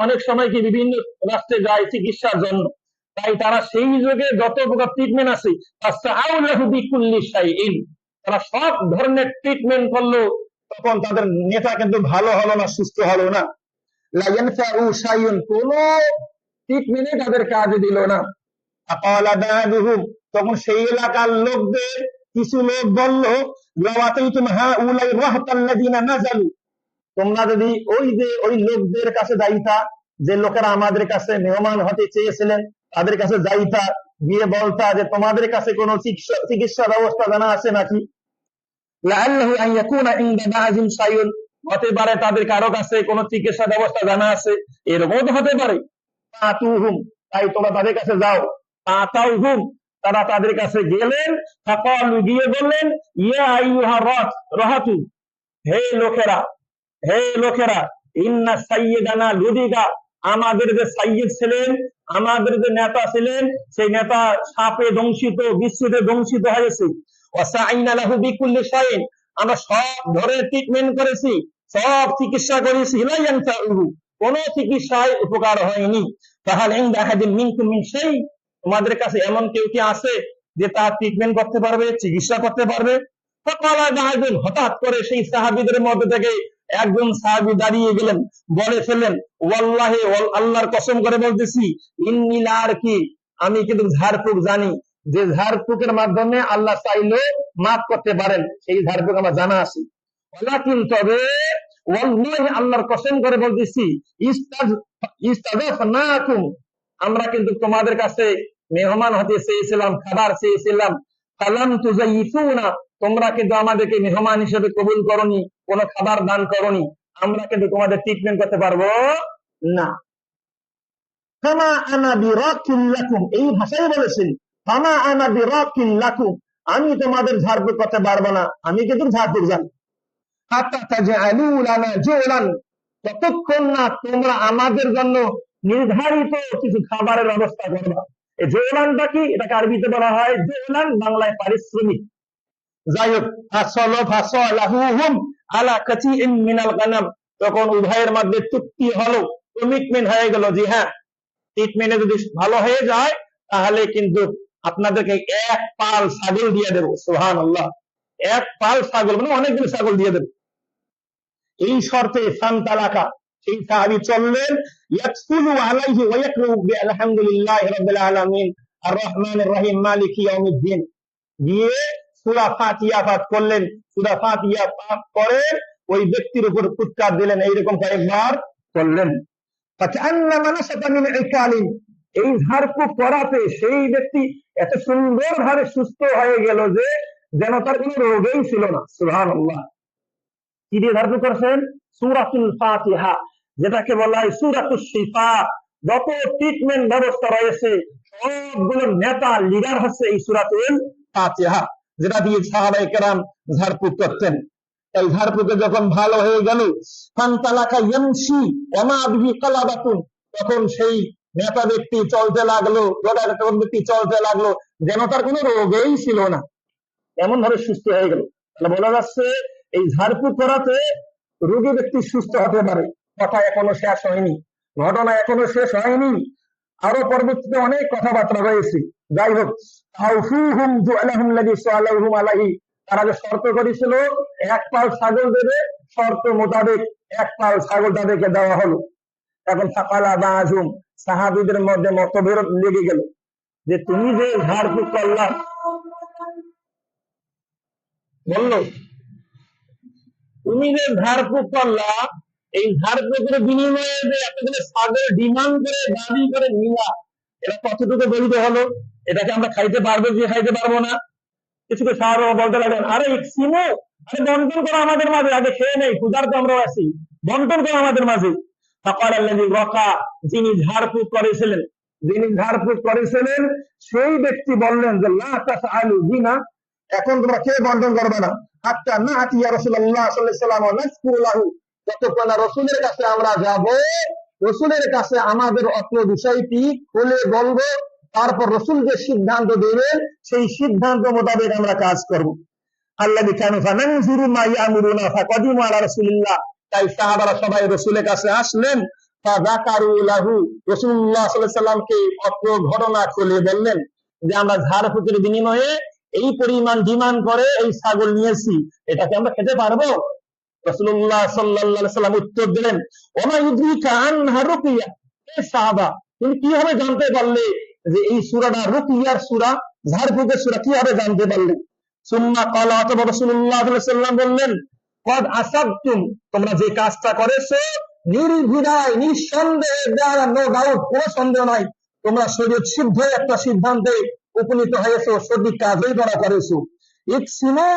অনেক সময় কি বিভিন্ন রাষ্ট্রে যায় চিকিৎসার জন্য। তাই তারা সেই যুগে যত প্রকার ট্রিটমেন্ট আছে তারা সব ধরনের ট্রিটমেন্ট করলো, তখন তাদের নেতা কিন্তু ভালো হলো না, সুস্থ হলো না। কোন ট্রিটমেন্টে তাদের কাজ দিল না। তখন সেই এলাকার লোকদের কিছু লোক বলল, তোমরা যদি ওই লোকদের কাছে যাইতা, যে লোকেরা আমাদের কাছে মেহমান হতে চেয়েছিলেন, তাদের কাছে যাইতা, গিয়ে বলতা যে তোমাদের কাছে কোনো চিকিৎসা ব্যবস্থা জানা আছে নাকি? হতে পারে তাদের কারো কাছে কোনো চিকিৎসা ব্যবস্থা জানা আছে, এরকম হতে পারে। তাই তোমরা তাদের কাছে যাও। তারা তাদের কাছে গেলেন, গিয়ে বললেন, ইয়া আইয়ুহা রাহাতু, হে লোকেরা, হে লোকেরা, ইন্না সাইয়্যিদানা লুদিগা, আমাদের যে সাইয়্যিদ ছিলেন, আমাদের যে নেতা ছিলেন, সেই নেতা সাপে দংশিত, বিচ্ছুতে দংশিত হয়েছে। ওয়াসাইনা লাহু বিকুল্লি শাইইন, আমরা সব ধরনের ট্রিটমেন্ট করেছি, সব চিকিৎসা করেছি, লা ইয়ানফাউহু, কোন চিকিৎসায় উপকার হয়নি। ফাহাল ইনদা আহাদিন মিনকুম মিন শাই, তোমাদের কাছে এমন কেউ কি আছে যে তার ট্রিটমেন্ট করতে পারবে, চিকিৎসা করতে পারবে? ফাকালা বা'দুন, হঠাৎ করে সেই সাহাবীদের মধ্যে থেকে একজন সাহাবী দাঁড়িয়ে গেলেন, বলে ফেললেন, ওয়াল্লাহি, আল্লাহর কসম করে বলতেছি, ইন্নী লা আরকি, আমি কিন্তু ঝাড়ফুঁক জানি, যে ঝাড়ফুঁকের মাধ্যমে আল্লাহ চাইলে মাফ করতে পারেন, সেই ঝাড়ফুঁক আমার জানা আছে। ওয়ালাকিন, তবে ওয়াল্লাহি, আল্লাহর কসম করে বলতেছি, ইস্তাযফনাকুম, আমরা কিন্তু তোমাদের কাছে মেহমান হতে চেয়েছিলাম, খাবার চেয়েছিলাম, ফালাম তুযাইফুনা, তোমরা কিন্তু আমাদেরকে মেহমান হিসেবে কবুল করনি, কোনো খাবার দান করনি, আমরা কিন্তু তোমাদের ট্রিটমেন্ট করতে পারবো না। ফামা আনা বিরাকিল লাকুম, এই ভাষায় বলেছেন, ফামা আনা বিরাকিল লাকুম, আমি তোমাদের ঝাড়ফুঁক করতে পারবো না, আমি কিন্তু ঝাড়ফুঁক জানি। হাত্তা তাজআলু লানা জুলান, ততক্ষণ না তোমরা আমাদের জন্য নির্ধারিত কিছু খাবারের ব্যবস্থা করবা। এই জোলানটা কি? এটাকে আরবিতে বলা হয় জোলান, বাংলায় পারিশ্রমিক। যাই হোক, ফাসালাহুম আলা কাতিইন মিনাল গানাম, তখন উভয়ের মধ্যে চুক্তি হলো, কমিটমেন্ট হয়ে গেল যে হ্যাঁ, ট্রিটমেন্টে যদি ভালো হয়ে যায় তাহলে কিন্তু আপনাদেরকে এক পাল ছাগল দিয়ে দেবো। সুবহানাল্লাহ, এক পাল ছাগল মানে অনেকগুলো ছাগল দিয়ে দেবো। এই শর্তে ফান্তালাকা, সেই সাহাবী চললেন, ইয়াকসুলু আলাইহি ওয়া ইয়াকরু বিআলহামদুলিল্লাহি রাব্বিল আলামিন আর রহমানির রহিম মালিকি ইয়াউমিদ্দিন, গিয়ে সূরা ফাতিহা পাঠ করলেন। সূরা ফাতিহা পাঠ করে ওই ব্যক্তির উপর ফুৎকার দিলেন, এইরকম কয়েকবার করলেন। ফাকান্নামা নাশাতা মিন ইকালিন, এই ঝাড়ফুঁক করাতে সেই ব্যক্তি এত সুন্দরভাবে সুস্থ হয়ে গেল যে যেন তার কোনো রোগই ছিল না। সুবহানাল্লাহ। কি দিয়ে ঝাড়ফুঁক করছেন? সূরাতুল ফাতিহা, যেটাকে বলা হয় সূরাতুশ শিফা। যত ট্রিটমেন্ট ব্যবস্থা রয়েছে সবগুলোর নেতা, লিডার হচ্ছে এই সূরাতুল ফাতিহা, যেটা দিয়ে সাহাবায়ে কেরাম ঝাড়ফুঁক করতেন। তাই ঝাড়ফুঁকে যখন ভালো হয়ে গেল, ফান্তালাকা ইয়ামশি ওয়া মা বিহি কালাবাতুন, তখন সেই নেতা ব্যক্তি চলতে লাগলো, রোগাক্রান্ত ব্যক্তি চলতে লাগলো, যেন তার কোনো রোগই ছিল না, এমন ভাবে সুস্থ হয়ে গেল। তাহলে বলা যাচ্ছে এই ঝাড়ফুঁক করাতে রোগী ব্যক্তি সুস্থ হতে পারে। কথা এখনো শেষ হয়নি, ঘটনা এখনো শেষ হয়নি, আরো পরবর্তীতে অনেক কথাবার্তা রয়েছে। যাই হোক, আউফুহুম জুআলাহুম লাযী সালাহুম আলাইহি, তারা যে শর্ত করেছিল এক পাল ছাগল দেবে, শর্ত মোতাবেক এক পাল ছাগল তাদেরকে দেওয়া হলো। এখন ফাকালা বাযুম, সাহাবীদের মধ্যে মতবিরোধ লেগে গেল যে তুমি যে ঝাড়ফুঁক করলা, বললো তুমি যে ঝাড়ফুঁক করলা, এই ঝাড়ফুঁকের বিনিময়ে যে এতগুলো ছাগল ডিমান্ড করে দাবি করে নিলা, এটা কতটুকু বৈধ হলো? এটাকে আমরা খাইতে পারবো যে খাইতে পারবো না? কিছু কিছু সাহাবা বলতে লাগলেন, আরে সিনো, আরে বন্টন করো আমাদের মাঝে, আগে খেয়ে নেই, ক্ষুধার্ত আমরা আছি, বন্টন করো আমাদের মাঝে। ফাকাল আল্লাযী রাকা, যিনি ঝাড়ফুঁক করেছিলেন, সেই ব্যক্তি বললেন যে লা তাসআলু বিনা, এখন তোমরা খেয়ে বন্টন করবে না, হাত্তা নাতি ইয়া রাসূলুল্লাহ সাল্লাল্লাহু আলাইহি ওয়াসাল্লাম ওয়া নাযকুরু লাহু, যতক্ষণ না রাসূলের কাছে আমরা যাব, রাসূলের কাছে আমাদের অত্র বিষয়টি খুলে বলবো, তারপর রাসূল যে সিদ্ধান্ত দেবেন সেই সিদ্ধান্ত মোতাবেক আমরা কাজ করব। আল্লাযী কানু ফানানজুরু মা ইয়ামুরুনা ফাকাদিমু আলা রাসূলিল্লাহ, তাই সাহাবারা সবাই রাসূলের কাছে আসলেন, ফাযাকারু লাহু, রাসূলুল্লাহ সাল্লাল্লাহু আলাইহি ওয়াসাল্লামকে অত্র ঘটনা খুলে বললেন যে আমরা ঝাড়ফুঁকের বিনিময়ে এই পরিমাণ ডিমান্ড করে এই ছাগল নিয়েছি, এটাকে আমরা খেতে পারবো? রাসূলুল্লাহ সাল্লাল্লাহু আলাইহি ওয়াসাল্লাম উত্তর দিলেন, ওমা ইউদ্রিকা আনহা রুকিয়া, এ সাহাবা তুমি কিভাবে জানতে পারলে যে এই সূরাটা রুকিয়ার সূরা, ঝাড়ফুঁকের সূরা, কিভাবে জানতে পারলে? সুম্মা ক্বালা, অতঃপর রাসূলুল্লাহ সাল্লাল্লাহু আলাইহি ওয়াসাল্লাম বললেন, কদ আসাবতুম, তোমরা যে কাজটা করেছো নির্দ্বিধায় নিঃসন্দেহে, নো ডাউট, কোনো সন্দেহ নাই, তোমরা শরীয়ত সিদ্ধ একটা সিদ্ধান্তে উপনীত হয়েছো, সঠিক কাজই করা করেছো। ইকসিমু,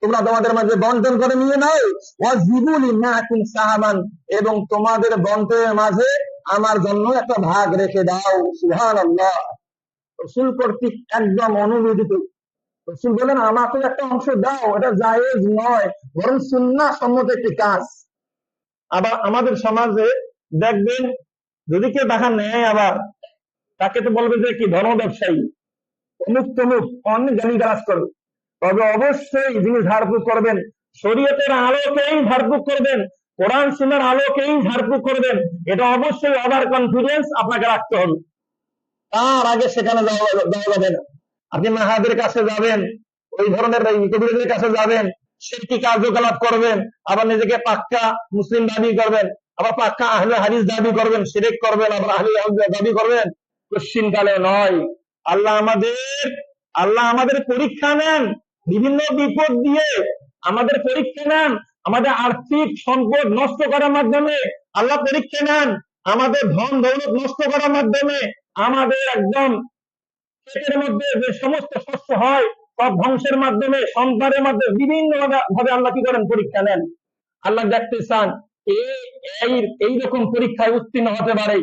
তোমরা তোমাদের মাঝে বন্টন করে নিয়ে নাও, ওয়াজিবুলি মাকুম সাহাবান, এবং তোমাদের বন্টনের মাঝে আমার জন্য একটা ভাগ রেখে দাও। সুবহানাল্লাহ, রাসূল কর্তৃক একদম অনুমোদিত। রাসূল বলেন আমাকে একটা অংশ দাও, এটা জায়েজ নয়, বরং সুন্নাহ সম্মত একটি কাজ। আবার আমাদের সমাজে দেখবেন যদি কেউ টাকা নেয়, আবার তাকে তো বলবে যে কি ধর্ম ব্যবসায়ী, অমুক তমুক, অনেক গালিগালাজ করবে। তবে অবশ্যই যিনি ঝাড়ফুঁক করবেন শরীয়তের আলোকেই ঝাড়ফুঁক করবেন, কোরআন সুন্নাহর আলোকেই ঝাড়ফুঁক করবেন, এটা অবশ্যই ওভার কনফিডেন্স আপনাকে রাখতে হবে। তার আগে সেখানে যাওয়া যাবে না। আপনি মাহাদের কাছে যাবেন, ওই ধরনের কবিরদের কাছে যাবেন, শিরকি কার্যকলাপ করবেন, আবার নিজেকে পাক্কা মুসলিম দাবি করবেন, আবার পাক্কা আহলে হাদিস দাবি করবেন, শিরক করবেন, আবার আহলে হাদিস দাবি করবেন, কোশ্চিনকালে নয়। আল্লাহ আমাদের পরীক্ষা নেন, বিভিন্ন বিপদ দিয়ে আমাদের পরীক্ষা নেন, আমাদের আর্থিক সম্পদ নষ্ট করার মাধ্যমে আল্লাহ পরীক্ষা নেন, আমাদের ধন দৌলত নষ্ট করার মাধ্যমে, আমাদের একদম পেটের মধ্যে যে সমস্ত শস্য হয় সব ধ্বংসের মাধ্যমে, সন্তানের মাধ্যমে, বিভিন্ন ভাবে আল্লাহ কি করেন, পরীক্ষা নেন। আল্লাহ দেখতে চান এইরকম পরীক্ষায় উত্তীর্ণ হতে পারে,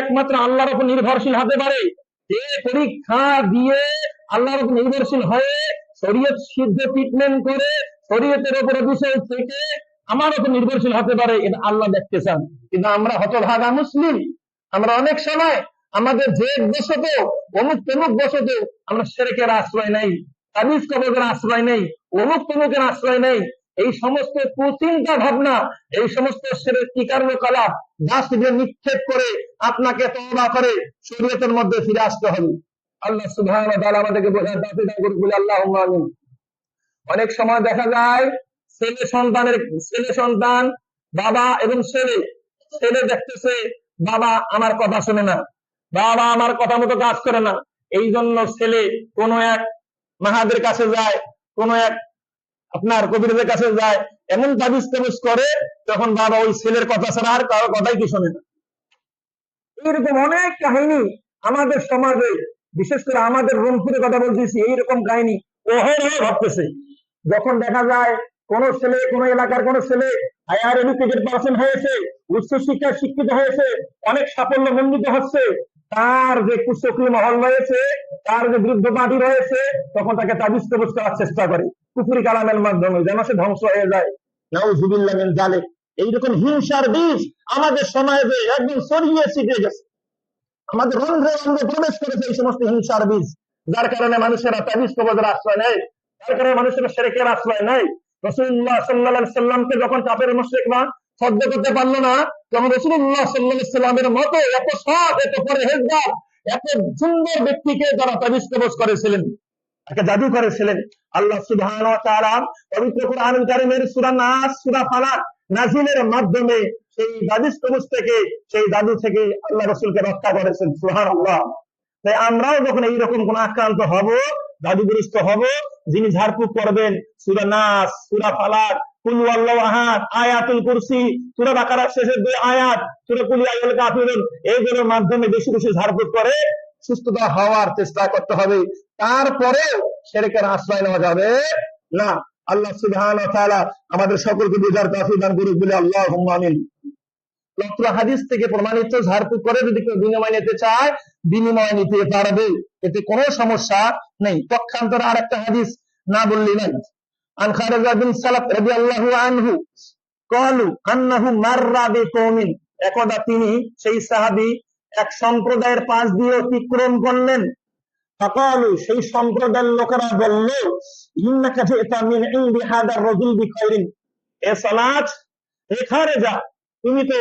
একমাত্র আল্লাহর উপর নির্ভরশীল হতে পারে, যে পরীক্ষা দিয়ে আল্লাহর উপর নির্ভরশীল হয়ে শরীয়ত সিদ্ধ ট্রিটমেন্ট করে শরীয়তের উপর বিষয় থেকে আমার উপর নির্ভরশীল হতে পারে, এটা আল্লাহ দেখতে চান। কিন্তু আমরা হতভাগা মুসলিম, আমরা অনেক সময় আমাদের যে বসত, অমুক তমুক বসত, আমরা শিরকের আশ্রয় নেই, তাবিজ কবরের আশ্রয় নেই, অমুক তমুকের আশ্রয় নেই, এই সমস্ত কুচিন্তা ভাবনা, এই সমস্ত শিরকি কার্যকলাপ ডাস্টবিনে নিক্ষেপ করে আপনাকে তওবা করে শরীয়তের মধ্যে ফিরে আসতে হবে। আল্লাহ সুবহানাহু ওয়া তাআলা আমাদেরকে বোঝার তৌফিক দান করুন, বলে আল্লাহুম্মা আমিন। অনেক সময় দেখা যায় ছেলে সন্তান, বাবা এবং ছেলে দেখতেছে বাবা আমার কথা শোনে না, বাবা আমার কথা মতো কাজ করে না, এই জন্য ছেলে কোন এক মাহাদের কাছে যায়, কোন এক আপনার কবিরদের কাছে যায়, এমন তাবিজ তাবিজ করে, তখন বাবা ওই ছেলের কথা ছাড়া আর কারো কথাই কি শোনে না। এইরকম অনেক কাহিনী আমাদের সমাজে, বিশেষ করে আমাদের রংপুরের কথা বলতেছি, এইরকম কাহিনী অহরহ ঘটতেছে। যখন দেখা যায় কোন ছেলে, কোন এলাকার কোন ছেলে হায়ার এডুকেটেড পার্সন হয়েছে, উচ্চ শিক্ষায় শিক্ষিত হয়েছে, অনেক সাফল্য মণ্ডিত হচ্ছে, তার যে কুচক্রী মহল রয়েছে, তার যে বিরুদ্ধ পার্টি রয়েছে, তখন তাকে তাবিজ তাবিজ করার চেষ্টা করে কুফরি কালামের মাধ্যমে, যেন সে ধ্বংস হয়ে যায়। নাউযুবিল্লাহ মিন যালিক। এইরকম হিংসার বীজ আমাদের সমাজে একদম ছড়িয়ে ছিটিয়ে গেছে, আমাদের রন্ধ্রে রন্ধ্রে প্রবেশ করেছে এই সমস্ত হিংসার বীজ, যার কারণে মানুষেরা তাবিজ কবজের আশ্রয় নেয়, যার কারণে মানুষেরা শিরকের আশ্রয় নেয়। রাসূলুল্লাহ সাল্লাল্লাহু আলাইহি সাল্লামকে যখন কাফের মুশরিকরা সহ্য করতে পারলো না, তখন রাসূলুল্লাহ সাল্লাল্লাহু আলাইহি সাল্লামের মতো এত সৎ, এত পরহেজগার, এত সুন্দর ব্যক্তিকে যারা তাবিজ কবজ করেছিলেন, একটা জাদু করেছিলেন, আল্লাহ সুবহানাহু ওয়া তাআলা পবিত্র কোরআনুল কারীমের সূরা নাস, সূরা ফালাক নাযিলের মাধ্যমে সেই তাবিজ কবজ থেকে, সেই জাদু থেকে আল্লাহ রাসূলকে রক্ষা করেছেন। সুবহানাল্লাহ। তাই আমরাও যখন এইরকম কোন আক্রান্ত হব, জাদুগ্রস্ত হব, যিনি ঝাড়ফুঁক করবেন সূরা নাস, সূরা ফালাক, কুল হুয়াল্লাহু আহাদ, আয়াতুল কুরসি, সূরা বাকারার শেষের 2 আয়াত, সূরা কুল ইয়া আইয়ুহাল কাফিরুন, এইগুলোর মাধ্যমে বেশি বেশি ঝাড়ফুঁক করে সুস্থতা হওয়ার চেষ্টা করতে হবে। তারপরে শিরকের আশ্রয় নেওয়া যাবে না। আল্লাহ সুবহানাহু ওয়া তাআলা আমাদের সকলকে বুঝার তৌফিক দান করুক বলে আল্লাহুম্মা আমিন। লত্র হাদিস থেকে প্রমাণিত, ঝাড়ফুঁক করে যদি কেউ বিনিময় নিতে চায়, বিনিময় নিতে পারবে, এতে কোনো সমস্যা নেই। পক্ষান্তরে আরেকটা হাদিস না বললেই নাই। আন খারিজা বিন সালাফ রাদিয়াল্লাহু আনহু ক্বালু আন্নাহু মাররা বিকওমিন, একদা তিনি, সেই সাহাবী, এক সম্প্রদায়ের পাশ দিয়ে অতিক্রম করলেন। ফাকালু, সেই সম্প্রদায়ের লোকেরা বলল, ইন্নাকা জিতা মিন ইনদি হাদার রাজুল বিখাইরিন, এ সালাত, এ খারিজা, তুমি তো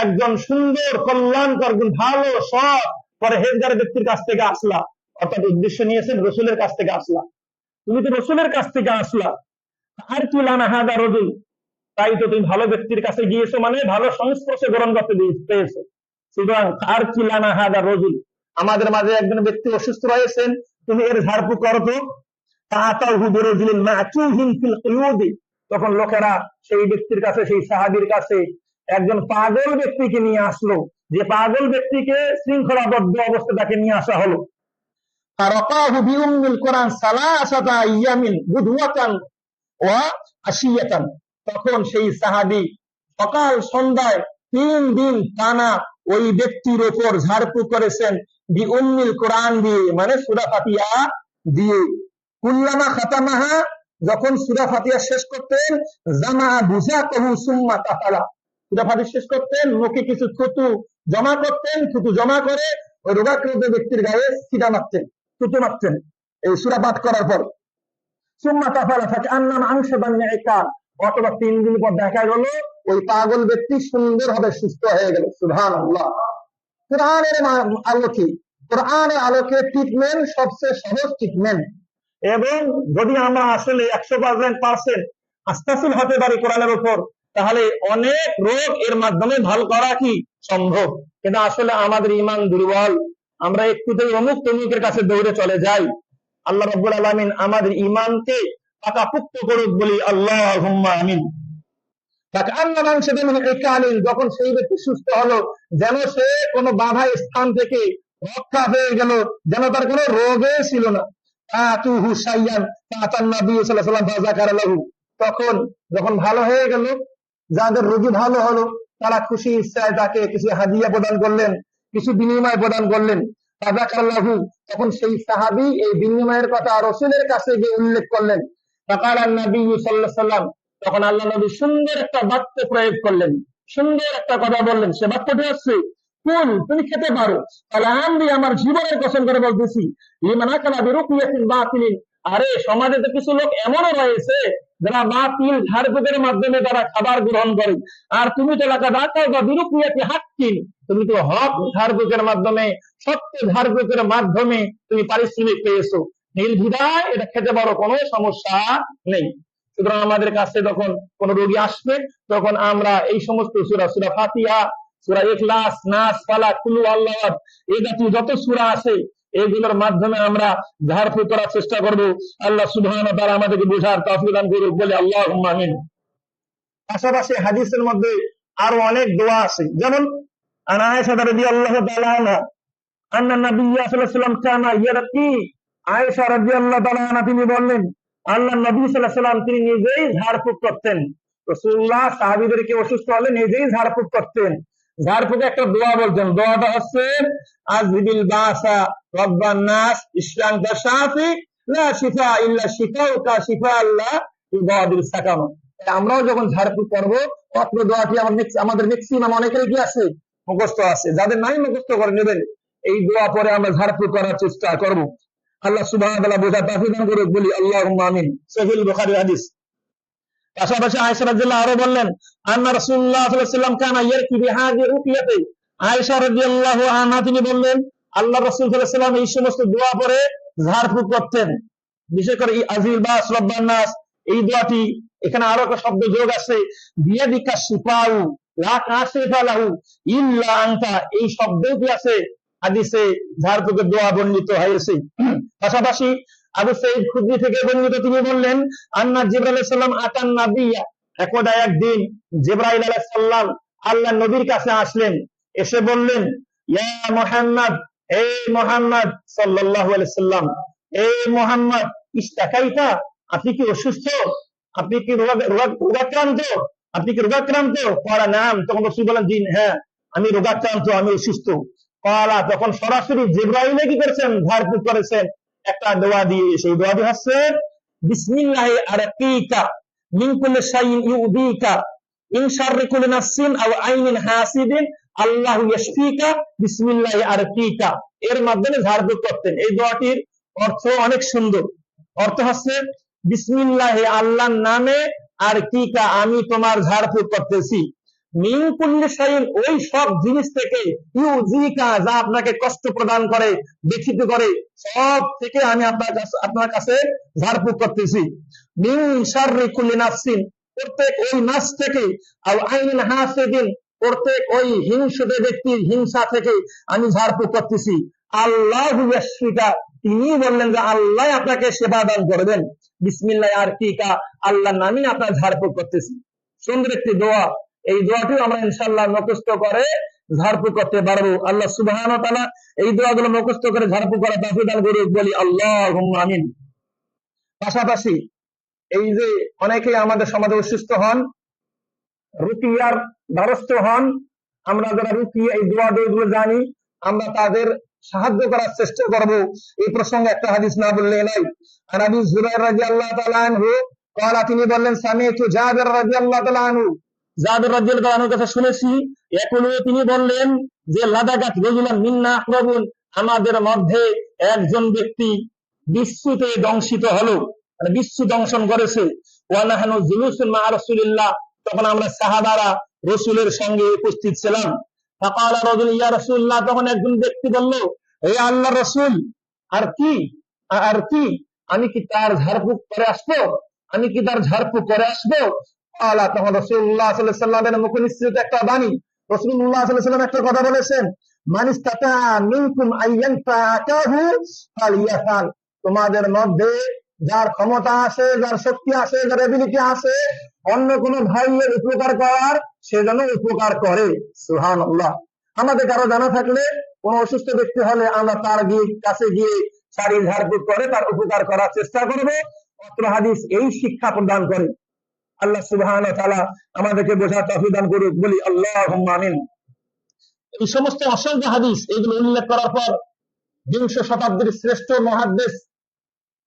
একজন সুন্দর, কল্যাণকর, ভালো, সৎ, পরহেজগার ব্যক্তির কাছ থেকে আসলা। অর্থাৎ উদ্দেশ্য নিয়েছেন রাসূলের কাছ থেকে আসলা, তুমি তো রাসূলের কাছ থেকে আসলা। আর কি লানা হাদা রাজুল, তাই তো তুমি ভালো ব্যক্তির কাছে গিয়েছো, মানে ভালো সংস্পর্শে গ্রহণ করতে পেয়েছো। সুতরাং আর কি লানা হাদা রাজুল, আমাদের মাঝে একজন ব্যক্তি অসুস্থ রয়েছেন, তুমি এর ঝাড়ফুঁক করো তো। তাআতাহু বিরাজুলিন মা'তুহিন ফিল কুয়ুদি, তখন লোকেরা সেই ব্যক্তির কাছে, সেই সাহাবীর কাছে একজন পাগল ব্যক্তিকে নিয়ে আসলো, যে পাগল ব্যক্তিকে শৃঙ্খলাবদ্ধ অবস্থা তাকে নিয়ে আসা হলো। ফারাকাহু বিউম্মিল কোরআন সালাসাতা আইয়ামিন গুদওয়াতান ওয়া আশিয়াতান, তখন সেই সাহাবী সকাল সন্ধ্যায় 3 দিন টানা ওই ব্যক্তির উপর ঝাড়ফুঁক করেছেন বিউম্মিল কোরআন দিয়ে, মানে সূরা ফাতিহা দিয়ে। কুল্লামা খাতামাহা, যখন সূরা ফাতিহা শেষ করতেন, জামা বুযাকাহু সুম্মা তাফালা, সূরা ফাতিহা শেষ করতেন, মুখে কিছু থুতু জমা করতেন, থুতু জমা করে ওই রোগাক্রান্ত ব্যক্তির গায়ে ছিটা মারতেন, থুতু মারতেন এই সূরা পাঠ করার পর। সুম্মা তাফালা ফাকান্নামা আনশাবান ইকাল, অথবা 3 দিন পর দেখা গেল ওই পাগল ব্যক্তি সুন্দরভাবে সুস্থ হয়ে গেল। সুবহানাল্লাহ। কোরআনের আলোকে, কোরআনের আলোকে ট্রিটমেন্ট সবচেয়ে সহজ ট্রিটমেন্ট। এবং যদি আমরা আসলে 100% আস্থাশীল হতে পারি কোরআনের উপর, তাহলে অনেক রোগ এর মাধ্যমে ভালো করা কি সম্ভব। কিন্তু আসলে আমাদের ঈমান দুর্বল, আমরা একটুতেই অমুক তমুকের কাছে দৌড়ে চলে যাই। আল্লাহ রাব্বুল আলামিন আমাদের ঈমানকে পাকাপোক্ত করুক বলি আল্লাহুম্মা আমিন। যখন সেই ব্যক্তি সুস্থ হলো, যেন সে কোনো বাধা স্থান থেকে রক্ষা হয়ে গেল, যেন তার কোনো রোগে ছিল না। তখন যখন ভালো হয়ে গেল, যাদের রোগী ভালো হলো, তারা খুশি ইচ্ছায় তাকে কিছু হাদিয়া প্রদান করলেন, কিছু বিনিময় প্রদান করলেন। তখন সেই সাহাবী এই বিনিময়ের কথা রাসূলের কাছে গিয়ে উল্লেখ করলেন। ফাকালান নবী সাল্লাল্লাহু আলাইহি ওয়াসাল্লাম, তখন আল্লাহ নবী সুন্দর একটা বাক্য প্রয়োগ করলেন, সুন্দর একটা কথা বললেন। সে বাক্যটি হচ্ছে, কুল, তুমি খেতে পারো, তাহলে আমি আমার জীবনের কসম করে বলতেছি, লিমান আকালা বিরুকিয়াতিন বাতিলিন, আরে সমাজে তো কিছু লোক এমনও রয়েছে যারা বাতিল ঝাড়ফুঁকের মাধ্যমে তারা খাবার গ্রহণ করে, আর তুমি তো লাকা দাতা বা বিরুকিয়াতি হাক্কিন, তুমি তো হক ঝাড়ফুঁকের মাধ্যমে, সত্য ঝাড়ফুঁকের মাধ্যমে তুমি পারিশ্রমিক পেয়েছো, নির্দ্বিধায় এটা খেতে পারো, কোনো সমস্যা নেই। সুতরাং আমাদের কাছে যখন কোন রোগী আসবে, তখন আমরা এই সমস্ত সূরা, সূরা ফাতিহা, সূরা ইখলাস, নাস, ফালাক, কুল হুয়াল্লাহু আহাদ, এই জাতীয় যত সূরা আছে, এগুলোর মাধ্যমে আমরা ঝাড়ফুঁক করার চেষ্টা করব। আল্লাহ সুবহানাহু ওয়া তাআলা আমাদেরকে বোঝার তৌফিক দান করুক বলে আল্লাহুম্মা আমিন। পাশাপাশি হাদিসের মধ্যে আরো অনেক দোয়া আছে, যেমন আন আয়েশা রাদিয়াল্লাহু তাআলা আনহা আন্না নবী সাল্লাল্লাহু আলাইহি ওয়াসাল্লাম কানা ইয়ারকি, আয়েশা রাদিয়াল্লাহু তাআলা আনহা তিনি বললেন, আল্লাহ নবী সাল্লাল্লাহু আলাইহি ওয়াসাল্লাম তিনি নিজেই ঝাড়ফুঁক করতেন। রাসূলুল্লাহ সাহাবীদেরকে অসুস্থ হলে নিজেই ঝাড়ফুঁক করতেন। ঝাড়ফুঁকে একটা দোয়া বলতেন, দোয়াটা হচ্ছে আযবিল বাসা রাব্বান নাস ইশফা'আনতা শাফি লা শিফা ইল্লা শিফাউকা শিফা আল্লাহ ইউগাদির সাকাম। আমরাও যখন ঝাড়ফুঁক করবো অত্র দোয়াটি আমাদের ম্যাক্সিমাম অনেকেরই কি আছে, মুখস্থ আছে। যাদের নাই মুখস্থ করে নেবেন, এই দোয়া পরে আমরা ঝাড়ফুঁক করার চেষ্টা করব। আল্লাহ সুবহানাহু ওয়া তাআলা বোঝা তৌফিক দান করুক, বলি আল্লাহুম্মা আমিন। সহিহ বুখারী হাদিস। পাশাপাশি আয়েশা রাদিয়াল্লাহু আরো বললেন, আন্না রাসূলুল্লাহ সাল্লাল্লাহু আলাইহি ওয়াসাল্লাম কানা ইয়ারকি বিহাযি রুকিয়াতি। আয়েশা রাদিয়াল্লাহু আনহা তিনি বললেন, আল্লাহ রাসূল সাল্লাল্লাহু আলাইহি ওয়াসাল্লাম এই সমস্ত দোয়া পরে ঝাড়ফুঁক করতেন। বিশেষ করে এই আজিল বাস রব্বান নাস, এই দোয়াটি, এখানে আরো একটা শব্দ যোগ আছে, বিয়াদিকা শিফাউ লা কাশিফা লাহু ইল্লা আনতা, এই শব্দটি আছে হাদিসে ঝাড়ফুঁকের দোয়া বর্ণিত হয়েছে। পাশাপাশি আবু সাঈদ খুদরি থেকে বর্ণিত, তিনি বললেন, আন্না জিবরাইল আলাইহিস সালাম আতান নাবিয়্যা, একদা একদিন জিবরাইল আলাইহিস সালাম আল্লাহর নবীর কাছে আসলেন, এসে বললেন, ইয়া মুহাম্মদ, হে মুহাম্মদ সাল্লাল্লাহু আলাইহি সাল্লাম, হে মুহাম্মদ, ইস্তাকাইতা, আপনি কি অসুস্থ, আপনি কি রোগাক্রান্ত, আপনি কি রোগাক্রান্ত? ক্বালা নাম, তখন রাসূল বলেন, জি হ্যাঁ আমি রোগাক্রান্ত, আমি অসুস্থ। ক্বালা, তখন সরাসরি জিবরাইল কি করেছেন, ঝাড়ফুঁক করেছেন একটা দোয়া দিয়ে। সেই দোয়াটি হচ্ছে, বিসমিল্লাহি আরকিকা মিন কুল্লি শাইইন ইউযিকা মিন শাররি কুল্লি নাফসিন আও আইনিন হাসিদিন আল্লাহু ইয়াশফিকা বিসমিল্লাহি আরকিকা, এর মাধ্যমে ঝাড়ফুঁক করতেন। এই দোয়াটির অর্থ অনেক সুন্দর। অর্থ হচ্ছে, বিসমিল্লাহি, আল্লাহর নামে, আর কিকা, আমি তোমার ঝাড়ফুঁক করতেছি, মিন কুল্লি শাইইন, ওই সব জিনিস থেকে, ইউযিকা, যা আপনাকে কষ্ট প্রদান করে, ব্যথিত করে, সব থেকে আমি আপনার কাছে ঝাড়ফুঁক করতেছি। মিন শাররি কুল্লি নাফসিন, প্রত্যেক ওই নাফস থেকে, আও আইনিন হাসিদিন, প্রত্যেক ওই হিংসুটে ব্যক্তির হিংসা থেকে আমি ঝাড়ফুঁক করতেছি। আল্লাহু ইয়াশফিকা, তিনি বললেন যে আল্লাহ আপনাকে সেবা দান করবেন। বিসমিল্লাহ আর কিকা, আল্লাহর নামে আপনার ঝাড়ফুঁক করতেছি। সুন্দর একটি দোয়া। এই দোয়াটিও আমরা ইনশাআল্লাহ মুখস্থ করে ঝাড়ফুঁক করতে পারবো। আল্লাহ সুবহানাহু ওয়া তাআলা এই দোয়াগুলো মুখস্থ করে ঝাড়ফুঁক করা তৌফিক দান করুক, বলি আল্লাহুম্মা আমিন। পাশাপাশি এই যে অনেকেই আমাদের সমাজে অসুস্থ হন, রুকিয়ার দ্বারস্থ হন, আমরা যারা রুকিয়া এই দোয়া গুলো জানি, আমরা তাদের সাহায্য করার চেষ্টা করব। এই প্রসঙ্গে একটা হাদিস না বললে নাই। আর আবু যুরাইর রাদিয়াল্লাহু তাআলা আনহু ক্বালা, তিনি বললেন, সামি'তু জাবির রাদিয়াল্লাহু তাআলা আনহু, জাবির রাদিয়াল্লাহু তাআলা আনহুর কাছে শুনেছি, ইয়াকুলু, তিনি বললেন যে, লাদাগাত রাজুলান মিন্না আহরাবুন, আমাদের মধ্যে একজন ব্যক্তি বিশ্বতে দংশিত হলো, মানে বিশ্ব দংশন করেছে। ওয়া নাহনু জুলুসুন মা রাসূলিল্লাহ, তখন আমরা সাহাবারা রাসূলের সঙ্গে উপস্থিত ছিলাম। ফাকালা রাজুল, ইয়া রাসূলুল্লাহ, তখন একজন ব্যক্তি বলল, হে আল্লাহর রাসূল, আর কি, আর কি, আমি কি তার ঝাড়ফুঁক করে আসবো, আমি কি তার ঝাড়ফুঁক করে আসবো? আলা, তখন রাসূলুল্লাহ সাল্লাল্লাহু আলাইহি ওয়াসাল্লামের মুখে নিঃসৃত একটা বাণী, রাসূলুল্লাহ সাল্লাল্লাহু আলাইহি ওয়াসাল্লাম একটা কথা বলেছেন, মান ইসতাতা মিনকুম আইয়ানফাকাহু ফালিয়াফাল, তোমাদের মধ্যে যার ক্ষমতা আছে, যার শক্তি আছে, যার এবিলিটি আছে অন্য কোন ভাইয়ের উপকার করার, সে যেন উপকার করে। সুবহানাল্লাহ। আমাদের কারো জানা থাকলে, কোন অসুস্থ ব্যক্তি হলে আমরা তার কাছে গিয়ে শারীর ঝাড়ফুঁক করে তার উপকার করার চেষ্টা করব। অত্র হাদিস এই শিক্ষা প্রদান করে। আল্লাহ সুবহানাহু ওয়া তাআলা আমাদেরকে বোঝার তৌফিক দান করুক, বলি আল্লাহুম্মা আমিন। এই সমস্ত অসংখ্য হাদিস এইগুলো উল্লেখ করার পর বিংশ শতাব্দীর শ্রেষ্ঠ মুহাদ্দিস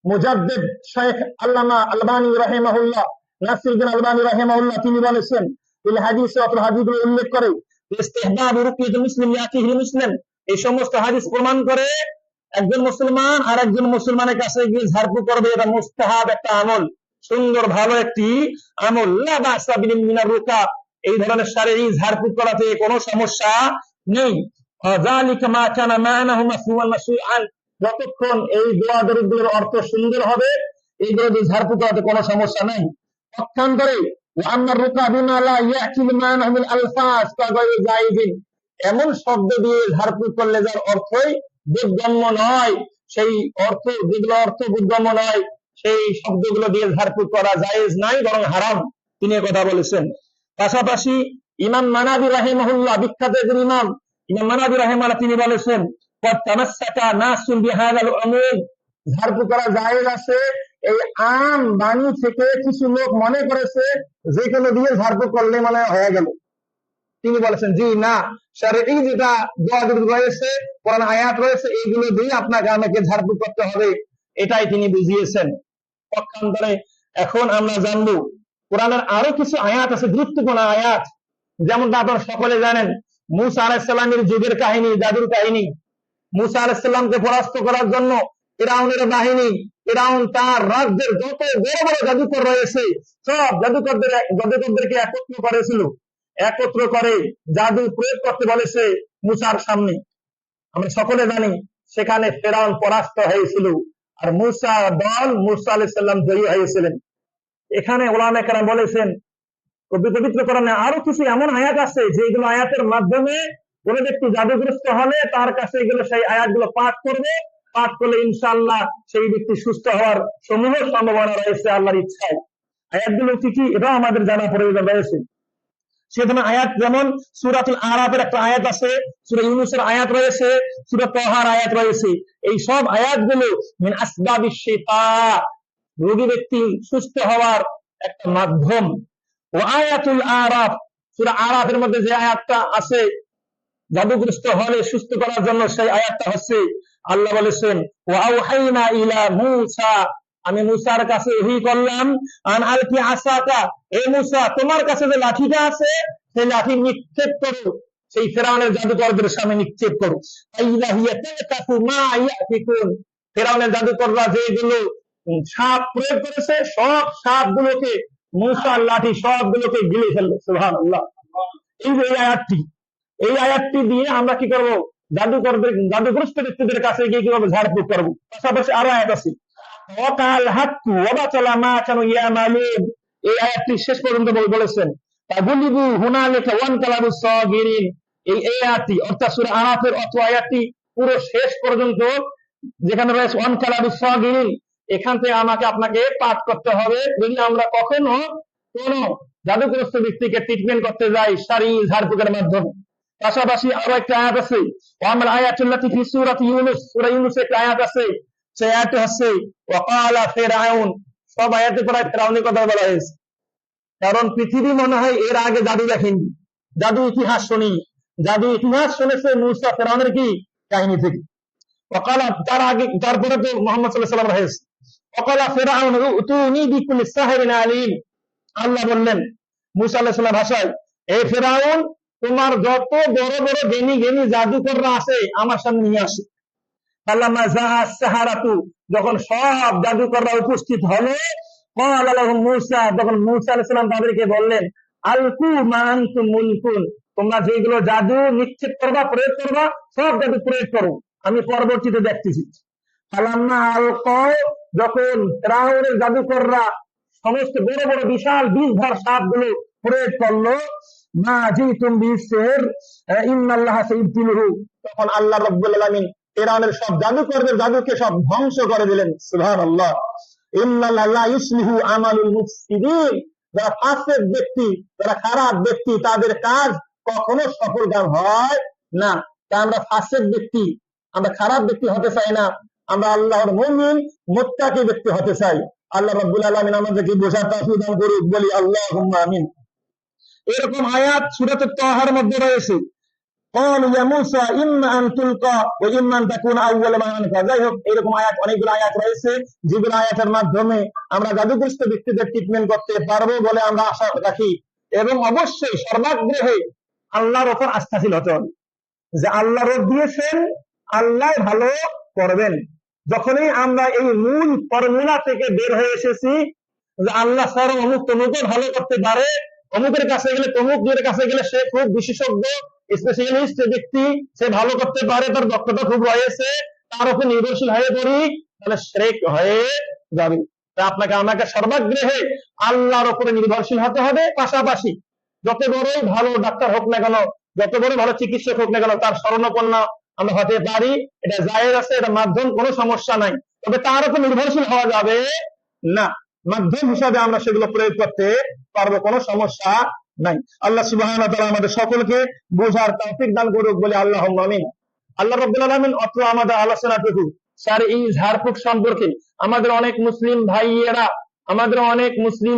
মুজাদ্দিদ শেখ আল্লামা আলবানী রাহিমাহুল্লাহ, নাসিরউদ্দিন আলবানী রাহিমাহুল্লাহ, তিনি বলেছেন, এই হাদিসে অত্র হাদিসগুলো উল্লেখ করে ইস্তিহবাব রুকিয়াতুল মুসলিম ইয়াতিহিল মুসলিম, এই সমস্ত হাদিস প্রমাণ করে একজন মুসলমান আর একজন মুসলমানের কাছে গিয়ে ঝাড়ফুঁক করবে, এটা মুস্তাহাব একটা আমল, সুন্দর ভালো একটি আমল। লা বাসা মিনার রুকা, এই ধরনের শারীরিক ঝাড়ফুঁক করাতে কোনো সমস্যা নেই। যালিকা মা কানা মানাহু মাসুওয়ান মাসুআন, যতক্ষণ এই দোয়া দরুদের অর্থ সুন্দর হবে, এই দরুদ ঝাড়ফুঁক করাতে কোনো সমস্যা নেই। পক্ষান্তরে আন্নার রুকা বিমা লা ইয়াকিল মানাহু মিন আলফাজ কাগায়রি জায়েজিন, এমন শব্দ দিয়ে ঝাড়ফুঁক করলে যার অর্থই বোধগম্য নয়, সেই অর্থ, যেগুলো অর্থ বোধগম্য নয়, সেই শব্দগুলো দিয়ে ঝাড়ফুঁক করা জায়েজ নাই, বরং হারাম, তিনি কথা বলেছেন। পাশাপাশি ইমাম মানাবী রাহিমাহুল্লাহ, বিখ্যাত একজন ইমাম, ইমাম মানাবী রাহিমাহুল্লাহ, তিনি বলেছেন, ওয়া তামাসসাকা নাসুন বিহাযাল উমুম, ঝাড়ফুঁক করা জায়েজ আছে, এই আম বাণী থেকে কিছু লোক মনে করেছে যে কোনো দিয়ে ঝাড়ফুঁক করলে মানে হয়ে গেল। তিনি বলেছেন, জি না, শারঈ যেটা দোয়া রয়েছে, কোরআন আয়াত রয়েছে, এইগুলো দিয়ে আপনাকে আমাকে ঝাড়ফুঁক করতে হবে, এটাই তিনি বুঝিয়েছেন। পক্ষান্তরে এখন আমরা জানবো কোরআনের আরো কিছু আয়াত আছে, গুরুত্বপূর্ণ আয়াত, যেমনটা আপনারা সকলে জানেন মুসা আলাইহিস সালামের যুগের কাহিনী, জাদুর কাহিনী। মুসা আলাইহিস সালামকে পরাস্ত করার জন্য ফিরাউনের বাহিনী, ফিরাউন তার রাজ্যের যত বড় বড় জাদুকর রয়েছে সব জাদুকরদেরকে একত্র করে জাদু প্রয়োগ করতে বলেছে মুসার সামনে। আমরা সকলে জানি সেখানে ফিরাউন পরাস্ত হয়েছিল, আর মুসা দল, মুসা আলাইহিস সালাম জয়ী হয়েছিলেন। এখানে ওলামা কেরাম বলেছেন পবিত্র কোরআনে আরো কিছু এমন আয়াত আছে যেগুলো আয়াতের মাধ্যমে কোন ব্যক্তি জাদুগ্রস্ত হলে তার কাছে এগুলো সেই আয়াতগুলো পাঠ করলে ইনশাআল্লাহ সেই ব্যক্তি সুস্থ হওয়ার সমূহ সম্ভাবনা রয়েছে আল্লাহর ইচ্ছায়। আয়াতগুলো কি কি এটাও আমাদের জানা প্রয়োজন রয়েছে। সেখানে আয়াত যেমন সূরাতুল আরাফের একটা আয়াত আছে, সূরা ইউনূসের আয়াত রয়েছে, সূরা তাহার আয়াত রয়েছে। এই সব আয়াতগুলো মিন আসবাবিশ শিফা, রোগী ব্যক্তি সুস্থ হওয়ার একটা মাধ্যম। ও আয়াতুল আরাফ, সূরা আরাফের মধ্যে যে আয়াতটা আছে জাদুগ্রস্ত হলে সুস্থ করার জন্য, সেই আয়াতটা হচ্ছে আল্লাহ বলেছেন ওয়া আওহাইনা ইলা মূসা, আমি মুসার কাছে ওহী করলাম, আন আলকি আসাকা, হে মুসা তোমার কাছে যে লাঠিটা আছে সেই লাঠি নিক্ষেপ করো, সেই ফিরাউনের জাদুকরদের সামনে নিক্ষেপ করো। আইযা হিয়া তাকাফু মা ইয়াফিকুন, ফিরাউনের জাদুকররা যেগুলো সাপ প্রয়োগ করেছে সব সাপগুলোকে মুসার লাঠি সবগুলোকে গিলে ফেললো। সুবহানাল্লাহ। এই যে এই আয়াতটি দিয়ে আমরা কি করব, জাদুগ্রস্ত ব্যক্তিদের কাছে গিয়ে কিভাবে ঝাড়ফুঁক করবো। পাশাপাশি আরো আয়াত আছে ওয়াকাল হাক্কু ওয়া বাতালা মা কানু ইয়ামালুন, এই আয়াতটি শেষ পর্যন্ত বলেছেন তাগুলিবু হুনালিকা ওয়ানকালাবুস সাগিরিন। এই আয়াতটি অর্থাৎ সূরা আরাফের অর্থ আয়াতটি পুরো শেষ পর্যন্ত যেখানে রয়েছে ওয়ানকালাবুস সাগিরিন, এখান থেকে আপনাকে পাঠ করতে হবে যদি আমরা কখনো কোন জাদুগ্রস্ত ব্যক্তিকে ট্রিটমেন্ট করতে যাই শারীরিক ঝাড়ফুঁকের মাধ্যমে। পাশাপাশি আরো একটা আয়াত আছে ওয়ামাল আয়াতুল্লাতি ফি সূরাতি ইউনূস, সূরা ইউনূসের একটা আয়াত আছে, সেই আয়াত হচ্ছে ওয়াকালা ফিরাউন। সব আয়াতে প্রায় ফিরাউনের কথা বলা হয়েছে, কারণ পৃথিবী মনে হয় এর আগে জাদু দেখেনি, জাদু ইতিহাস শুনেছে মুসা ফিরাউনের কি কাহিনী থেকে। ওয়াকালা তার আগে তারপরে তো মুহাম্মদ সাল্লাল্লাহু আলাইহি ওয়াসাল্লাম হয়েছে। ওয়াকালা ফিরাউন উতুনি বিকুল্লি সাহিরিন আলিম, আল্লাহ বললেন মুসা আলাইহিস সালাম ভাষায়, হে ফিরাউন তোমার যত বড় বড় জ্ঞানী জাদুকররা আছে আমার সামনে নিয়ে আসো। ফালাম্মা যাআ আস-সাহারাতু, যখন সব জাদুকররা উপস্থিত হলো, ক্বালা লাহুম মূসা, তখন মূসা আলাইহিস সালাম তাদেরকে বললেন আলকু মা আনতুম মুলকুন, তোমরা যেগুলো জাদু নিক্ষেপ করবা প্রয়োগ করবা সব জাদু প্রয়োগ করো, আমি পরবর্তীতে দেখতেছি। ফালাম্মা আলকাও, যখন ফিরাউনের জাদুকররা সমস্ত বড় বড় বিশাল বিষধর সাপগুলো প্রয়োগ করলো, মা জিতুম বিসির ইন্নাল্লাহা সাইয়ুবতিলুহু, তখন আল্লাহ রাব্বুল আলামিন ফিরাউনের সব জাদুকরদের জাদুকে সব ধ্বংস করে দিলেন। সুবহানাল্লাহ। ইন্নাল্লাহা লা ইউসলিহু আমালুল মুফসিদিন, যারা ফাসিক ব্যক্তি, যারা খারাপ ব্যক্তি, তাদের কাজ কখনো সফলকাম হয় না। তা আমরা ফাসিক ব্যক্তি, আমরা খারাপ ব্যক্তি হতে চাই না, আমরা আল্লাহর মুমিন মুত্তাকি ব্যক্তি হতে চাই। আল্লাহ রাব্বুল আলামিন আমাদেরকে বোঝার তৌফিক দান করুক, বলি আল্লাহুম্মা আমিন। এরকম আয়াত সূরাত তাহার মধ্যে রয়েছে قالوا يا موسى إما أن تلقى وإما أن تكون أول من ألقى। যাই হোক এরকম আয়াত অনেকগুলো আয়াত রয়েছে যেগুলো আয়াতের মাধ্যমে আমরা জাদুগ্রস্ত ব্যক্তিদের ট্রিটমেন্ট করতে পারবো বলে আমরা আশা রাখি। এবং অবশ্যই সর্বাগ্রহে আল্লাহর উপর আস্থাশীল হতে হবে, যে আল্লাহ রব দিয়েছেন, আল্লাহ ভালো করবেন। যখনই আমরা এই মূল ফর্মুলা থেকে বের হয়ে এসেছি যে আল্লাহ ছাড়া অমুক তমুকও ভালো করতে পারে, অমুকের কাছে গেলে তমুকের কাছে গেলে সে খুব বিশেষজ্ঞ স্পেশালিস্ট ব্যক্তি, সে ভালো করতে পারে, তার দক্ষতা খুব রয়েছে, তার উপর নির্ভরশীল হয়ে পড়ি, তাহলে শিরক হয়ে যাবে। তা আপনাকে আমাকে সর্বাগ্রহে আল্লাহর উপরে নির্ভরশীল হতে হবে। পাশাপাশি যত বড়ই ভালো ডাক্তার হোক না কেন, যত বড় ভালো চিকিৎসক হোক না কেন, তার শরণাপন্ন আমরা হতে পারি, এটা জায়েজ আছে, এটা মাধ্যম, কোনো সমস্যা নাই। তবে তার উপর নির্ভরশীল হওয়া যাবে না, মাধ্যম হিসাবে আমরা সেগুলো প্রয়োগ করতে পারবো, কোনো সমস্যা নাই। আল্লাহ সুবহানাহু ওয়া তাআলা আমাদের সকলকে বোঝার তৌফিক দান করুক, বলে আল্লাহুম্মা আমিন। আল্লাহ রাব্বুল আলামিন অত্র আমাদের আলোচনাটুকু শারঈ ঝাড়ফুঁক সম্পর্কে আমাদের অনেক মুসলিম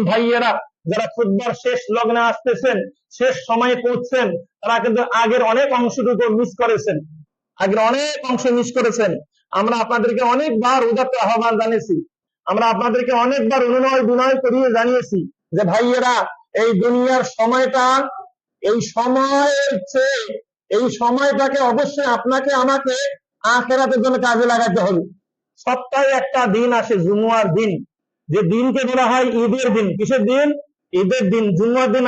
ভাইয়েরা যারা খুতবার শেষ লগ্নে আসতেছেন, শেষ সময়ে পৌঁছছেন, তারা কিন্তু আগের অনেক অংশটুকু মিস করেছেন, আমরা আপনাদেরকে অনেকবার উদাত্ত আহ্বান জানিয়েছি, আমরা আপনাদেরকে অনেকবার অনুনয় বিনয় করিয়ে জানিয়েছি যে ভাইয়েরা এই দুনিয়ার সময়টা, এই সময়ের চেয়ে এই সময়টাকে অবশ্যই আপনাকে আমাকে আখিরাতের জন্য কাজে লাগাতে হবে। সপ্তাহে একটা দিন আসে জুমুয়ার দিন, যে দিনকে বলা হয় ঈদের দিন। কিসের দিন? ঈদের দিন। জুমুয়ার দিন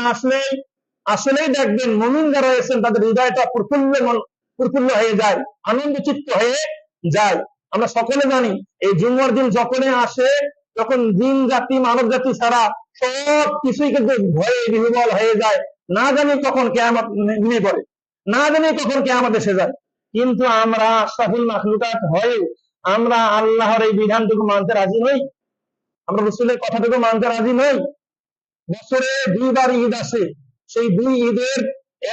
আসলেই দেখবেন মুমিন যারা রয়েছেন তাদের হৃদয়টা প্রফুল্ল হয়ে যায়, আনন্দচিত্ত হয়ে যায়। আমরা সকলে জানি এই জুমুয়ার দিন যখনই আসে তখন জিন জাতি মানব জাতি ছাড়া সব কিছুই কিন্তু ভয়ে বিহ্বল হয়ে যায়। না জানি কখন কিয়ামত নেমে পড়ে, না জানি কখন কিয়ামত এসে যায়। কিন্তু আমরা আশরাফুল মাখলুকাত হয়ে আমরা আল্লাহর এই বিধানটুকু মানতে রাজি নই, আমরা রাসূলের কথাটুকু মানতে রাজি নই। বছরে দুইবার ঈদ আসে, সেই দুই ঈদের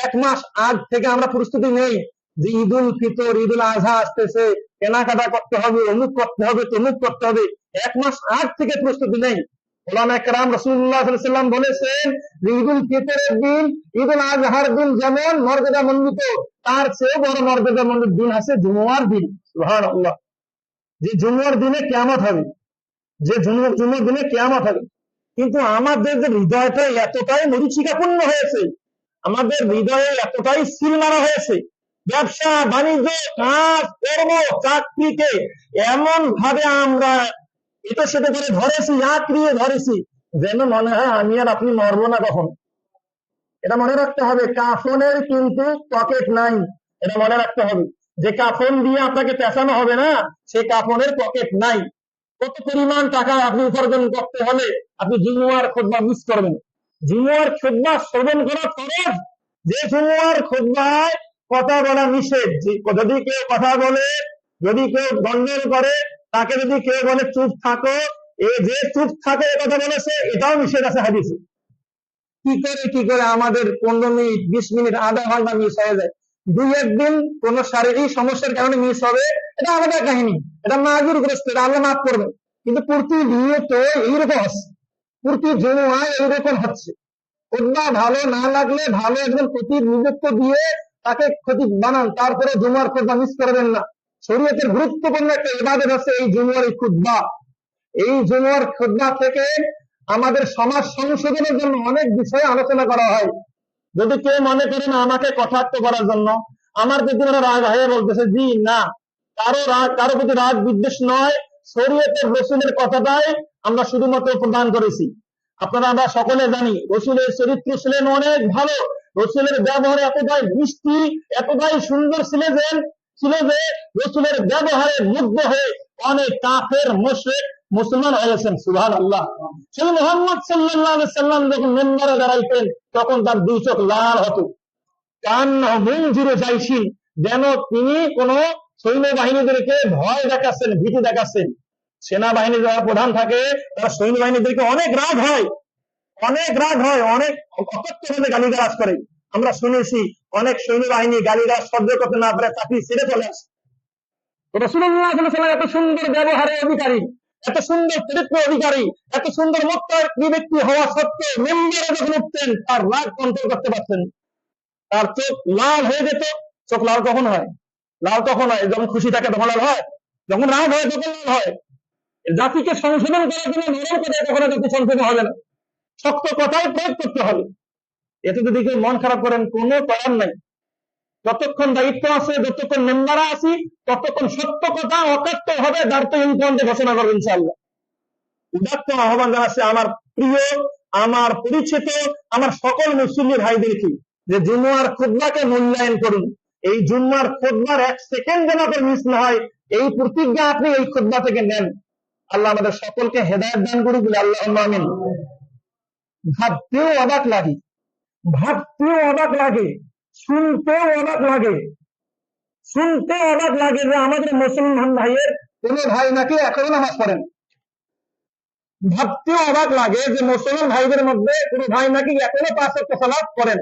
এক মাস আগ থেকে আমরা প্রস্তুতি নেই যে ঈদুল ফিতর, ঈদুল আজহা আসতেছে, কেনাকাটা করতে হবে, অমুক করতে হবে, তমুক করতে হবে। এক মাস আগ থেকে প্রস্তুতি নেই। ওলামায়ে কেরাম রাসূলুল্লাহ সাল্লাল্লাহু আলাইহি ওয়াসাল্লাম বলেছেন যে ঈদুল ফিতরের দিন, ঈদুল আজহার দিন যেমন মর্যাদামণ্ডিত, তার চেয়ে বড় মর্যাদামণ্ডিত দিন আছে জুমুয়ার দিন। সুবহানাল্লাহ। যে জুমুয়ার দিনে কিয়ামত হবে, যে জুমুয়ার দিনে কিয়ামত হবে। কিন্তু আমাদের যে হৃদয়টা এতটাই মরীচিকাপূর্ণ হয়েছে, আমাদের হৃদয়ে এতটাই সিল মারা হয়েছে, ব্যবসা বাণিজ্য কাজ কর্ম চাকরিকে এমন ভাবে আমরা এটা সেটা করে ধরেছি, আঁকড়িয়ে ধরেছি, যেন মনে হয় আমি আর আপনি মরবো না কখন। এটা মনে রাখতে হবে, কাফনের কিন্তু পকেট নাই। এটা মনে রাখতে হবে যে কাফন দিয়ে আপনাকে পেঁচানো হবে না, সে কাফনের পকেট নাই। কত পরিমাণ টাকা আপনি উপার্জন করতে হলে আপনি জুমুয়ার খুতবা মিস করবেন। জুমুয়ার খুতবা শ্রবণ করা ফরজ। যে জুমুয়ার খুতবায় কথা বলা নিষেধ, যদি কেউ কথা বলে, যদি কেউ গন্ডগোল করে, তাকে যদি কেউ বলে চুপ থাকো, যে চুপ থাকে কথা বলেছে, এটাও নিষেধ আছে হাদিসে। কি করে আমাদের 15 মিনিট 20 মিনিট আধা ঘন্টা মিস হয়ে যায়। দুই একদিন কোন শারীরিক সমস্যার কারণে মিস হবে, এটা আলাদা কাহিনী, এটা মাযুরগ্রস্ত, এটা আল্লাহ মাফ করবে। কিন্তু প্রতি বিয়েতে এইরকম হচ্ছে, প্রতি জুমআয় এইরকম হচ্ছে। খুতবা ভালো না লাগলে ভালো একজন খতিব নিযুক্ত দিয়ে তাকে খতিব বানান, তারপরে জুমার খুতবা মিস করবেন না। শরীয়তের গুরুত্বপূর্ণ একটা ইবাদত আছে এই জুমার খুতবা। এই জুমার খুতবা থেকে আমাদের সমাজ সংশোধনের জন্য অনেক বিষয়ে আলোচনা করা হয়। যদি কেউ মনে করেন আমাকে কটাক্ষ করার জন্য, আমার যদি রাগ হয়ে বলতেছে, জি না, কারো প্রতি রাগ বিদ্বেষ নয়, শরীয়তের রাসূলের কথাটাই আমরা শুধুমাত্র প্রদান করেছি। আমরা সকলে জানি রাসূলের চরিত্র ছিলেন অনেক ভালো, রাসূলের ব্যবহার এতটাই মিষ্টি, এতটাই সুন্দর ছিল যে রাসূলের ব্যবহারে মুগ্ধ হয়ে অনেক কাফের মুশরিক মুসলমান হয়েছেন। সুবহানাল্লাহ। সেই মুহাম্মদ সাল্লাল্লাহু আলাইহি সাল্লাম যখন মিম্বরে দাঁড়াইতেন তখন তার দুই চোখ লাল হতো, কান্নাহু মুনজিরু জাইশিন, যেন তিনি কোন সৈন্যবাহিনীদেরকে ভয় দেখাচ্ছেন, ভীতি দেখাচ্ছেন। সেনাবাহিনী যারা প্রধান থাকে তারা সৈন্যবাহিনীদেরকে অনেক রাগ হয়, অনেক অকথ্যভাবে গালিগালাজ করে। আমরা শুনেছি অনেক সৈন্যবাহিনী গালিগালাজ সহ্য করতে না পারে চাকরি ছেড়ে চলে আসে। রাসূলুল্লাহ সাল্লাল্লাহু আলাইহি ওয়াসাল্লাম এত সুন্দর ব্যবহারের অধিকারী, এত সুন্দর চরিত্র অধিকারী, এত সুন্দর মুত্তাকি ব্যক্তি হওয়া সত্ত্বেও মিম্বরে যখন উঠতেন তার রাগ কন্ট্রোল করতে পারতেন, তার চোখ লাল হয়ে যেত। চোখ লাল কখন হয়? লাল তখন হয় যখন খুশি থাকে, তখন লাল হয়। যখন রাগ হয় তখন লাল হয়। জাতিকে সংশোধন করার জন্য নরম করে কখনো জাতি সংশোধন হবে না, শক্ত কথাই প্রয়োগ করতে হবে। এতে যদি কেউ মন খারাপ করেন, কোনো করার নাই। যতক্ষণ দায়িত্ব আছে, যতক্ষণ মেম্বারা আছি, ততক্ষণ সত্য কথা অকথ্য হবে দায়িত্ব ইনফ্রন্টে ঘোষণা করবেন ইনশাআল্লাহ। উদাত্ত আহ্বান জানাচ্ছে আমার প্রিয়, আমার পরিচিত, আমার সকল মুসলিম ভাইদেরকে যে জুমার খুতবাকে মূল্যায়ন করুন। এই জুমার খুতবার 1 সেকেন্ড যেন আপনার মিস না হয়, এই প্রতিজ্ঞা আপনি এই খুতবা থেকে নেন। আল্লাহ আমাদের সকলকে হেদায়েত দান করুন বলে আল্লাহুম্মা আমিন। ভাবতেও অবাক লাগে, শুনতেও অবাক লাগে যে আমাদের মুসলমান ভাইয়ের কোন ভাই নাকি এখনো নামাজ পড়েন। ভাবতেও অবাক লাগে যে মুসলমান ভাইদের মধ্যে কোন ভাই নাকি এখনো 5 ওয়াক্ত সালাত করেন।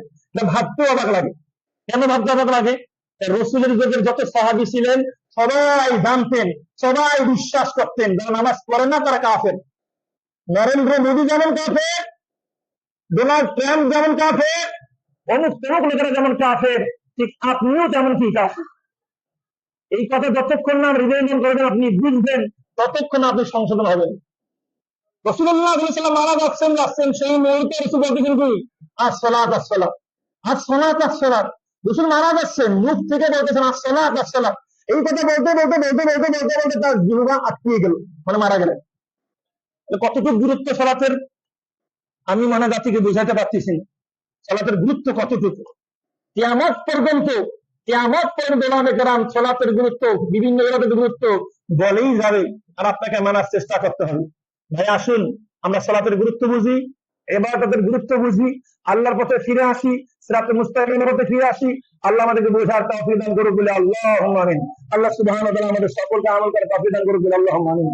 ভাবতেও অবাক লাগে। কেন ভাবতে অবাক লাগে? রাসূলের যুগের যত সাহাবী ছিলেন সবাই জানতেন, সবাই বিশ্বাস করতেন যারা নামাজ পড়েন না তারা কাফের। নরেন্দ্র মোদী যেমন কাফের, ডোনাল্ড ট্রাম্প যেমন কাফের, অমুক লোকেরা যেমন কাফের, ঠিক আপনিও তেমন কি কাফের। এই কথা যতক্ষণ না হৃদয় মন করবেন, আপনি বুঝবেন, ততক্ষণ আপনি সংশোধন হবেন। রাসূলুল্লাহ সাল্লাল্লাহু আলাইহি ওয়াসাল্লাম মারা যাচ্ছেন সেই মুহূর্তে রাসূল বলতেছেন কি আসসালাত আসসালাত আসসালাত আসসালাত। রাসূল মারা যাচ্ছেন, মুখ থেকে বলতেছেন আসসালাত আসসালাত। এই কথা বলতে তার জিহ্বা আটকে গেল, মানে মারা গেলেন। কতটুকু গুরুত্ব সালাতের আমি মানা জাতিকে বোঝাতে পারতেছি না। সালাতের গুরুত্ব কতটুকু, কিয়ামত পর্যন্ত ওলামায়ে কেরাম সালাতের গুরুত্ব, বিভিন্ন ইবাদতের গুরুত্ব বলেই যাবে, আর আপনাকে মানার চেষ্টা করতে হবে। ভাই আসুন আমরা সালাতের গুরুত্ব বুঝি, ইবাদতের গুরুত্ব বুঝি, আল্লাহর পথে ফিরে আসি, সিরাতে মুস্তাকিমের পথে ফিরে আসি। আল্লাহ আমাদেরকে বোঝার তৌফিক দান করুক বলে আল্লাহুম্মা আমিন। আল্লাহ সুবহানাহু ওয়া তাআলা আমাদের সকলকে আমল করার তৌফিক দান করুক বলে আল্লাহুম্মা আমিন।